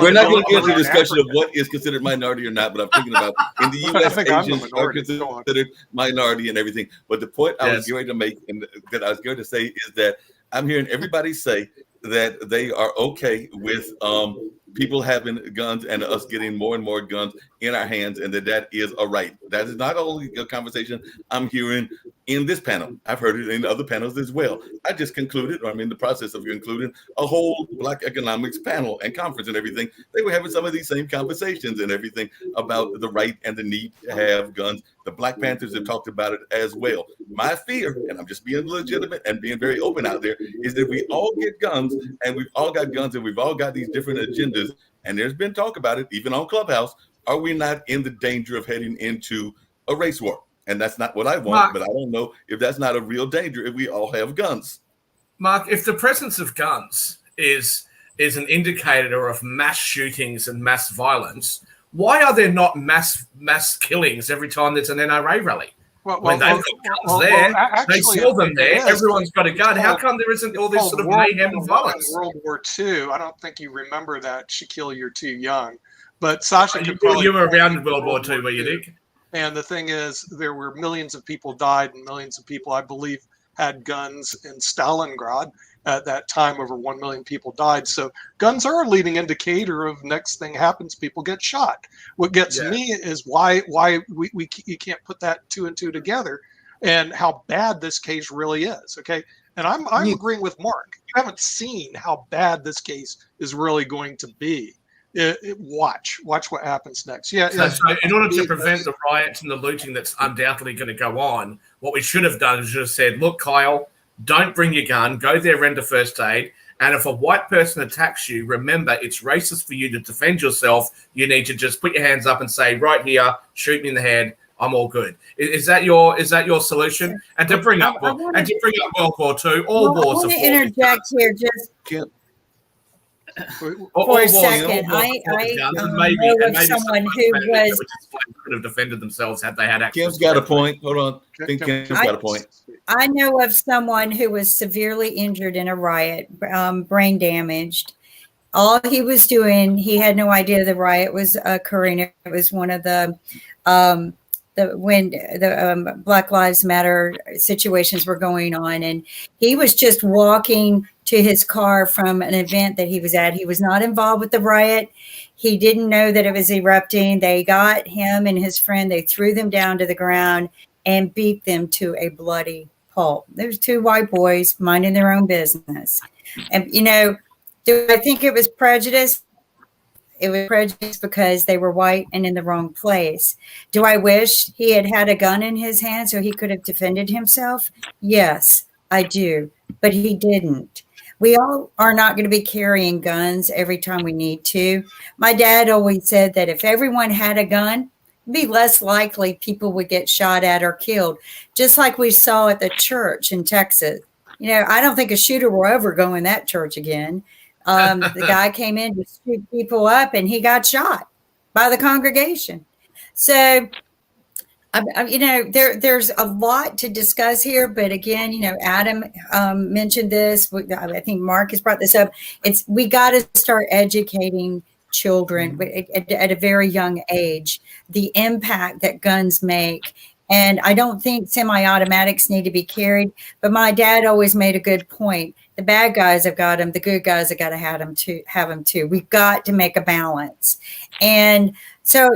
We're not going to get into a discussion of what is considered minority or not, but I'm thinking about in the U.S. Asians are considered minority and everything. But the point I was going to make and that I was going to say is that I'm hearing everybody say that they are okay with people having guns and us getting more and more guns in our hands, and that is a right. That is not only a conversation I'm hearing in this panel. I've heard it in other panels as well. I just concluded, or I'm in the process of concluding, a whole Black economics panel and conference and everything. They were having some of these same conversations and everything about the right and the need to have guns. The Black Panthers have talked about it as well. My fear, and I'm just being legitimate and being very open out there, is that we all get guns, and we've all got guns, and we've all got these different agendas. And there's been talk about it, even on Clubhouse. Are we not in the danger of heading into a race war? And that's not what I want, Mark, but I don't know if that's not a real danger if we all have guns. Mark, if the presence of guns is an indicator of mass shootings and mass violence, why are there not mass killings every time there's an NRA rally? When they've got guns there, they sell them there, everyone's got a gun. How come there isn't all this sort of mayhem and violence? World War II, I don't think you remember that, Shaquille, you're too young. But Sasha you were around in World War II, were you, Nick? And the thing is, there were millions of people died, and millions of people, I believe, had guns in Stalingrad. At that time, over 1 million people died. So guns are a leading indicator of next thing happens, people get shot. What gets me is why you can't put that 2 and 2 together, and how bad this case really is. Okay, and I'm agreeing with Mark. You haven't seen how bad this case is really going to be. Watch what happens next. So in order to prevent the riots and the looting that's undoubtedly going to go on, what we should have done is just said, look, Kyle, don't bring your gun, go there, render first aid, and if a white person attacks you, remember it's racist for you to defend yourself. You need to just put your hands up and say, right here, shoot me in the head, I'm all good. Is that your solution? And to bring up World War II, all wars are. I want to interject here just for a second. I know of someone who could have defended themselves had they had access. Kim's got a point. Hold on. I think Kim's got a point. I know of someone who was severely injured in a riot, brain damaged. All he was doing, he had no idea the riot was occurring. It was one of the Black Lives Matter situations were going on, and he was just walking to his car from an event that he was at. He was not involved with the riot. He didn't know that it was erupting. They got him and his friend, they threw them down to the ground and beat them to a bloody pulp. There's 2 white boys minding their own business. And, do I think it was prejudice? It was prejudice because they were white and in the wrong place. Do I wish he had had a gun in his hand so he could have defended himself? Yes, I do. But he didn't. We all are not going to be carrying guns every time we need to. My dad always said that if everyone had a gun, it'd be less likely people would get shot at or killed, just like we saw at the church in Texas. I don't think a shooter will ever go in that church again. The guy came in to shoot people up, and he got shot by the congregation. So There's a lot to discuss here, but again, Adam mentioned this. I think Mark has brought this up. We got to start educating children at a very young age, the impact that guns make. And I don't think semi-automatics need to be carried, but my dad always made a good point. The bad guys have got them. The good guys have got to have them too. We've got to make a balance. And so,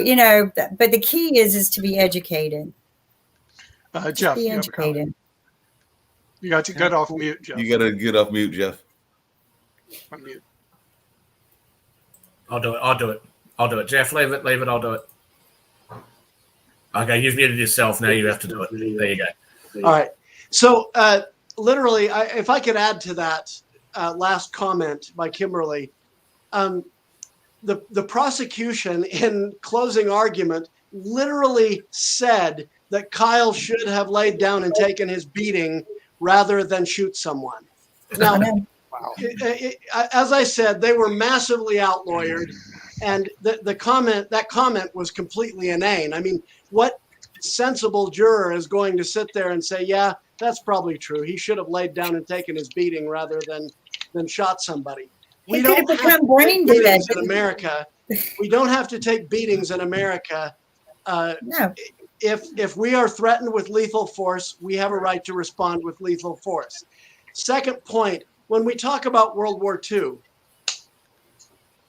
but the key is to be educated. Jeff, be educated. You got to get off mute, Jeff. You got to get off mute, Jeff. Unmute. I'll do it. Jeff, leave it. I'll do it. Okay, you've muted yourself. Now you have to do it. There you go. All right. So literally, if I could add to that last comment by Kimberly, the prosecution in closing argument literally said that Kyle should have laid down and taken his beating rather than shoot someone. Now, wow. As I said, they were massively outlawyered, and that comment was completely inane. I mean, what sensible juror is going to sit there and say, yeah, that's probably true. He should have laid down and taken his beating rather than shot somebody. We don't have to take beatings in America. We don't have to take beatings in America. No. If we are threatened with lethal force, we have a right to respond with lethal force. Second point, when we talk about World War II,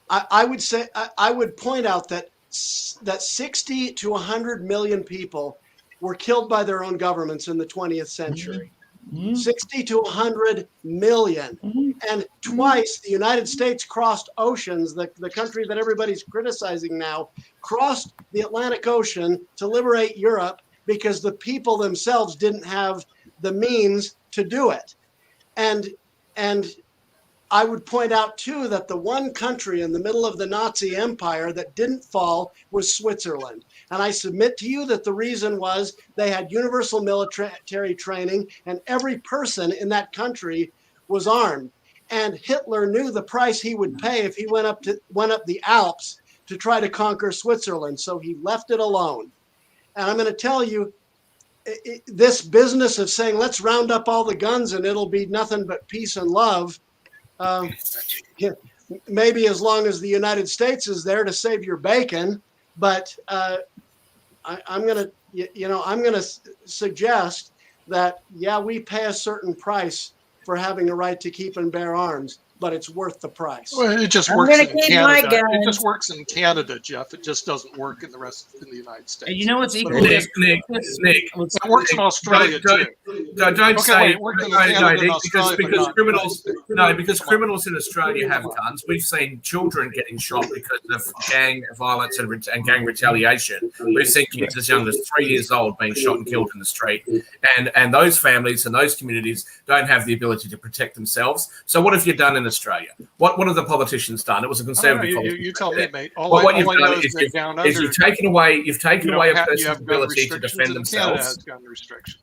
I would point out that 60 to 100 million people were killed by their own governments in the 20th century. 60 to 100 million. And twice the United States crossed oceans, the country that everybody's criticizing now, crossed the Atlantic Ocean to liberate Europe because the people themselves didn't have the means to do it. And I would point out, too, that the one country in the middle of the Nazi Empire that didn't fall was Switzerland. And I submit to you that the reason was they had universal military training, and every person in that country was armed. And Hitler knew the price he would pay if he went up the Alps to try to conquer Switzerland. So he left it alone. And I'm going to tell you, this business of saying, let's round up all the guns and it'll be nothing but peace and love, maybe as long as the United States is there to save your bacon, but I'm going to suggest that, yeah, we pay a certain price for having a right to keep and bear arms, but it's worth the price. Well, it just works in Canada. It just works in Canada, Jeff. It just doesn't work in the United States. And you know what's equally Nick, it works in Australia too. Don't say no, because criminals in Australia have guns. We've seen children getting shot because of gang violence and gang retaliation. We've seen kids as young as 3 years old being shot and killed in the street, and those families and those communities don't have the ability to protect themselves. So what have you done in Australia? What have the politicians done? It was a conservative policy. You tell me, mate. What you've done is you've taken away a person's ability to defend themselves.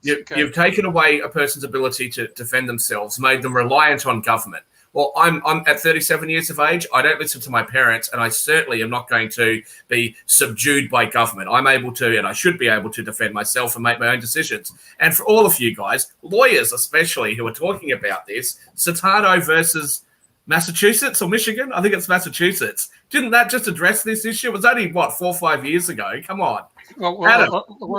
You've taken away a person's ability to defend themselves, made them reliant on government. Well, I'm at 37 years of age. I don't listen to my parents, and I certainly am not going to be subdued by government. I'm able to, and I should be able to defend myself and make my own decisions. And for all of you guys, lawyers especially, who are talking about this, Satano versus Massachusetts or Michigan? I think it's Massachusetts. Didn't that just address this issue? It was only, 4 or 5 years ago? Come on.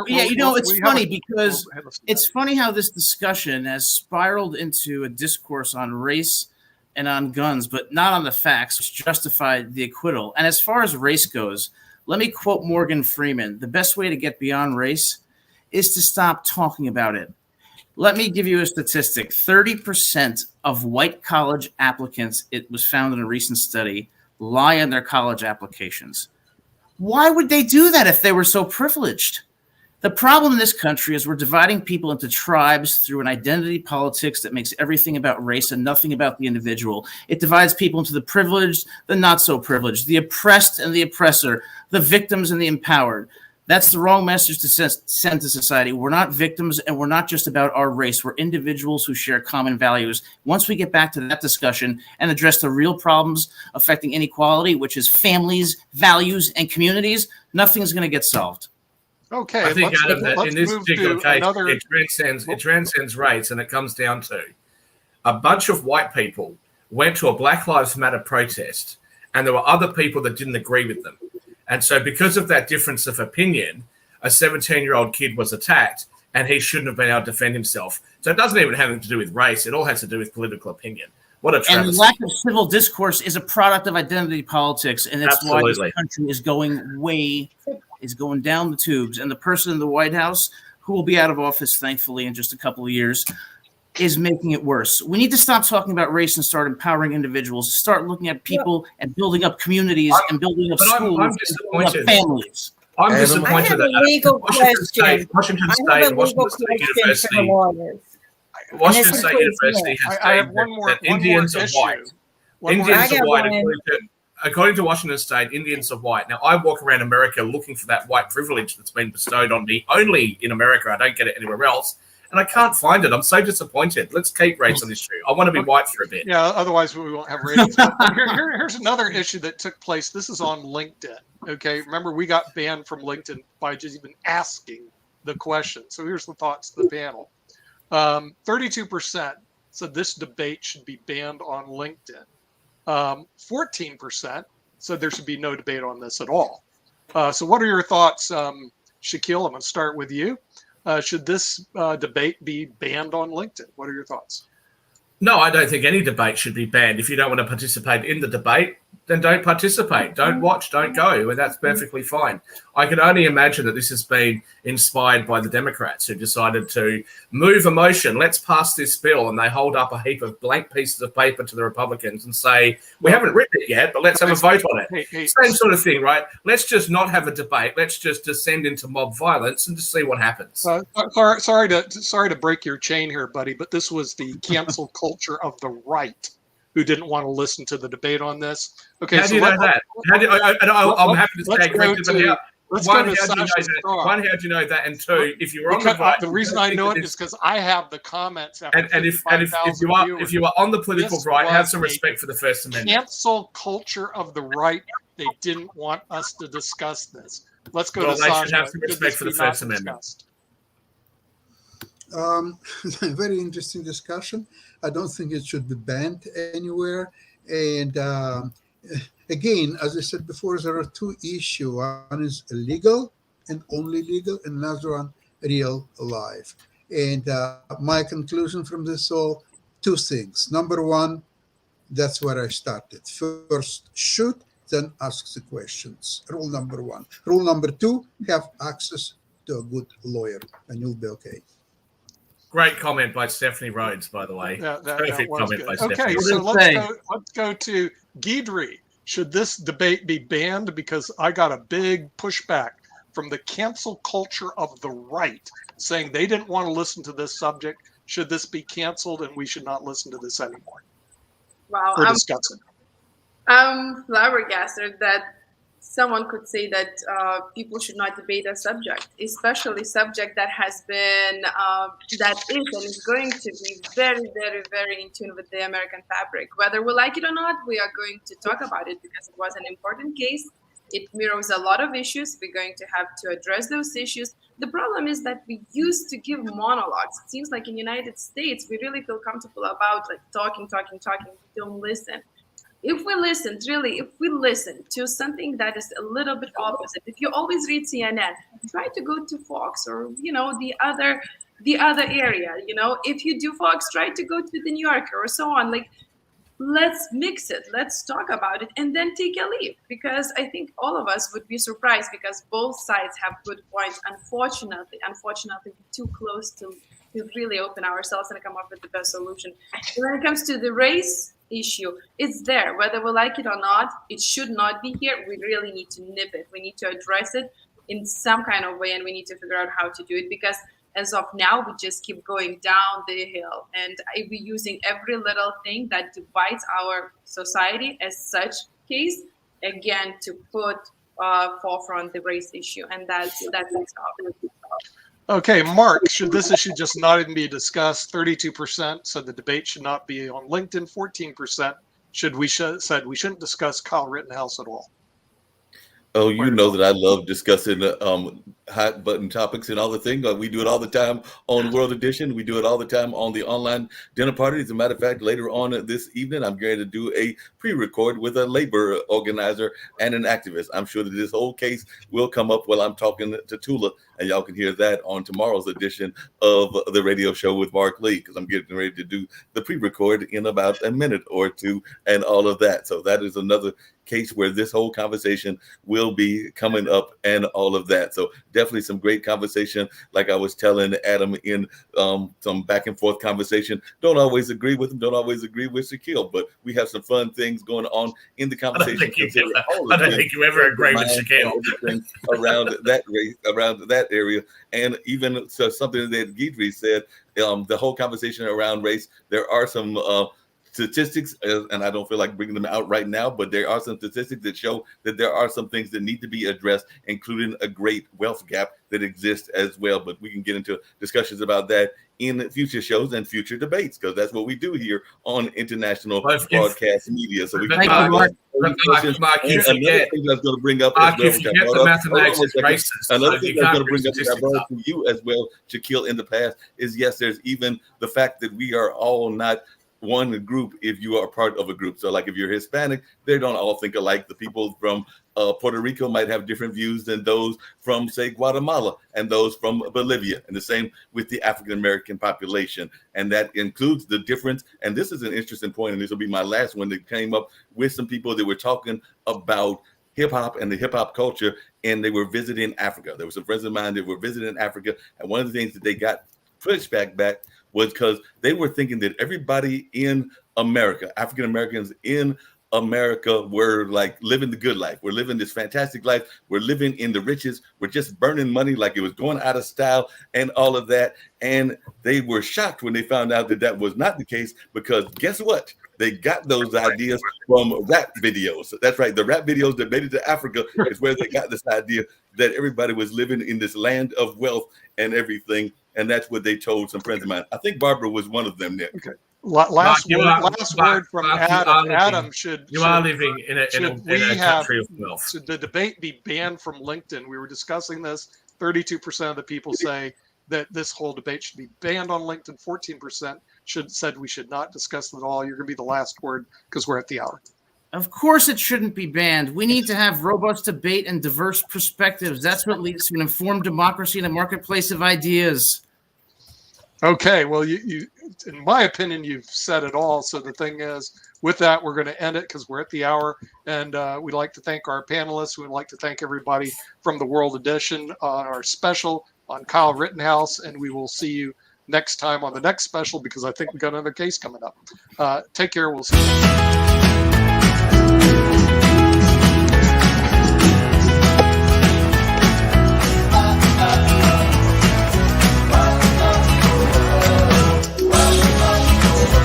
It's funny because it's funny how this discussion has spiraled into a discourse on race and on guns, but not on the facts, which justified the acquittal. And as far as race goes, let me quote Morgan Freeman. The best way to get beyond race is to stop talking about it. Let me give you a statistic. 30% of white college applicants, it was found in a recent study, lie on their college applications. Why would they do that if they were so privileged? The problem in this country is we're dividing people into tribes through an identity politics that makes everything about race and nothing about the individual. It divides people into the privileged, the not so privileged, the oppressed and the oppressor, the victims and the empowered. That's the wrong message to send to society. We're not victims, and we're not just about our race. We're individuals who share common values. Once we get back to that discussion and address the real problems affecting inequality, which is families, values, and communities, nothing's going to get solved. Okay, I think, Adam, that in this move particular to case, another. it transcends race, and it comes down to a bunch of white people went to a Black Lives Matter protest, and there were other people that didn't agree with them. And so because of that difference of opinion, a 17-year-old kid was attacked, and he shouldn't have been able to defend himself. So it doesn't even have anything to do with race. It all has to do with political opinion. What a travesty. And lack of civil discourse is a product of identity politics, and that's why this country is going down the tubes. And the person in the White House, who will be out of office, thankfully, in just a couple of years, is making it worse. We need to stop talking about race and start empowering individuals. Start looking at people and building up communities and building up schools and building up families. I'm disappointed that Washington State University has stated that Indians are white. Indians are white. According to Washington State, Indians are white. Now, I walk around America looking for that white privilege that's been bestowed on me only in America. I don't get it anywhere else. And I can't find it. I'm so disappointed. Let's keep race on this issue. I want to be white for a bit. Yeah, otherwise we won't have ratings. Here's another issue that took place. This is on LinkedIn. Okay, remember we got banned from LinkedIn by just even asking the question. So here's the thoughts of the panel. 32% said this debate should be banned on LinkedIn. 14% said there should be no debate on this at all. So what are your thoughts, Shaquille? I'm going to start with you. Should this debate be banned on LinkedIn? What are your thoughts? No, I don't think any debate should be banned. If you don't want to participate in the debate, then don't participate. Don't watch, don't go. And that's perfectly fine. I can only imagine that this has been inspired by the Democrats who decided to move a motion. Let's pass this bill. And they hold up a heap of blank pieces of paper to the Republicans and say, we haven't written it yet, but let's have a vote on it. Same sort of thing, right? Let's just not have a debate. Let's just descend into mob violence and just see what happens. Sorry to break your chain here, buddy, but this was the cancel culture of the right who didn't want to listen to the debate on this. Okay, how do you know that? I'm happy to stay corrected, but how do you know that? And two, if you were on the right, the reason I know it is because I have the comments. If you are on the political right, have some respect for the First Amendment. Cancel culture of the right. They didn't want us to discuss this. Let's go to they should have some respect for the First Amendment. Very interesting discussion. I don't think it should be banned anywhere. And again, as I said before, there are two issues. One is illegal and only legal, and another one real life. And my conclusion from this all, two things. Number one, that's where I started. First, shoot, then ask the questions. Rule number one. Rule number two, have access to a good lawyer, and you'll be okay. Great comment by Stephanie Rhodes, by the way. Perfect comment by Stephanie. Okay, so let's go to Guidry. Should this debate be banned? Because I got a big pushback from the cancel culture of the right saying they didn't want to listen to this subject. Should this be canceled and we should not listen to this anymore? Wow, or discuss it? I'm flabbergasted that someone could say that people should not debate a subject, especially subject that has been, that is and is going to be very, very, very in tune with the American fabric. Whether we like it or not, we are going to talk about it because it was an important case. It mirrors a lot of issues. We're going to have to address those issues. The problem is that we used to give monologues. It seems like in the United States, we really feel comfortable about like talking, we don't listen. If we listen to something that is a little bit opposite, if you always read CNN, try to go to Fox or, the other area, if you do Fox, try to go to the New Yorker or so on. Like, let's mix it. Let's talk about it and then take a leave, because I think all of us would be surprised because both sides have good points. Unfortunately, we're too close to really open ourselves and come up with the best solution. And when it comes to the race issue, it's there. Whether we like it or not, it should not be here. We really need to nip it. We need to address it in some kind of way, and we need to figure out how to do it, because as of now, we just keep going down the hill, and we're using every little thing that divides our society as such case, again, to put forefront the race issue, and that's Okay, Mark, should this issue just not even be discussed? 32% said the debate should not be on LinkedIn. 14% said we shouldn't discuss Kyle Rittenhouse at all. Oh, you know that I love discussing hot button topics and all the things. We do it all the time on World Edition. We do it all the time on the online dinner party. As a matter of fact, later on this evening, I'm going to do a pre-record with a labor organizer and an activist. I'm sure that this whole case will come up while I'm talking to Tula, and y'all can hear that on tomorrow's edition of the radio show with Mark Lee, because I'm getting ready to do the pre-record in about a minute or two and all of that. So that is another case where this whole conversation will be coming up and all of that. So definitely some great conversation. Like I was telling Adam in some back and forth conversation, don't always agree with him, don't always agree with Shaquille, but we have some fun things going on in the conversation. I don't think you ever agree with Shaquille. Around that race, around that area. And even so, something that Guidry said, the whole conversation around race, there are some statistics, and I don't feel like bringing them out right now, but there are some statistics that show that there are some things that need to be addressed, including a great wealth gap that exists as well. But we can get into discussions about that in future shows and future debates, because that's what we do here on international broadcast media. So we can Mark, you forget. Thing I was going to bring up Mark, as well, you forget the mathematics is racist. Another thing I was going to bring up that I brought up to you as well, Shaquille, in the past, is yes, there's even the fact that we are all not one group if you are part of a group. So like if you're Hispanic, they don't all think alike. The people from Puerto Rico might have different views than those from, say, Guatemala and those from Bolivia, and the same with the African-American population. And that includes the difference. And this is an interesting point, and this will be my last one, that came up with some people that were talking about hip hop and the hip hop culture, and they were visiting Africa. There were some friends of mine that were visiting Africa, and one of the things that they got pushback back was because they were thinking that everybody in America, African Americans in America, were like living the good life. We're living this fantastic life. We're living in the riches. We're just burning money like it was going out of style and all of that. And they were shocked when they found out that that was not the case, because guess what? They got those ideas from rap videos. That's right. The rap videos that made it to Africa is where they got this idea that everybody was living in this land of wealth and everything. And that's what they told some friends of mine. I think Barbara was one of them, Nick. Okay. Last word from Adam. Adam, you are living in a country of wealth. Should the debate be banned from LinkedIn? We were discussing this. 32% of the people say that this whole debate should be banned on LinkedIn. 14% said we should not discuss it at all. You're going to be the last word because we're at the hour. Of course it shouldn't be banned. We need to have robust debate and diverse perspectives. That's what leads to an informed democracy and a marketplace of ideas. Okay, well, you, in my opinion, you've said it all. So the thing is, with that, we're going to end it because we're at the hour. And we'd like to thank our panelists. We'd like to thank everybody from the World Edition on our special on Kyle Rittenhouse. And we will see you next time on the next special, because I think we've got another case coming up. Take care. We'll see you.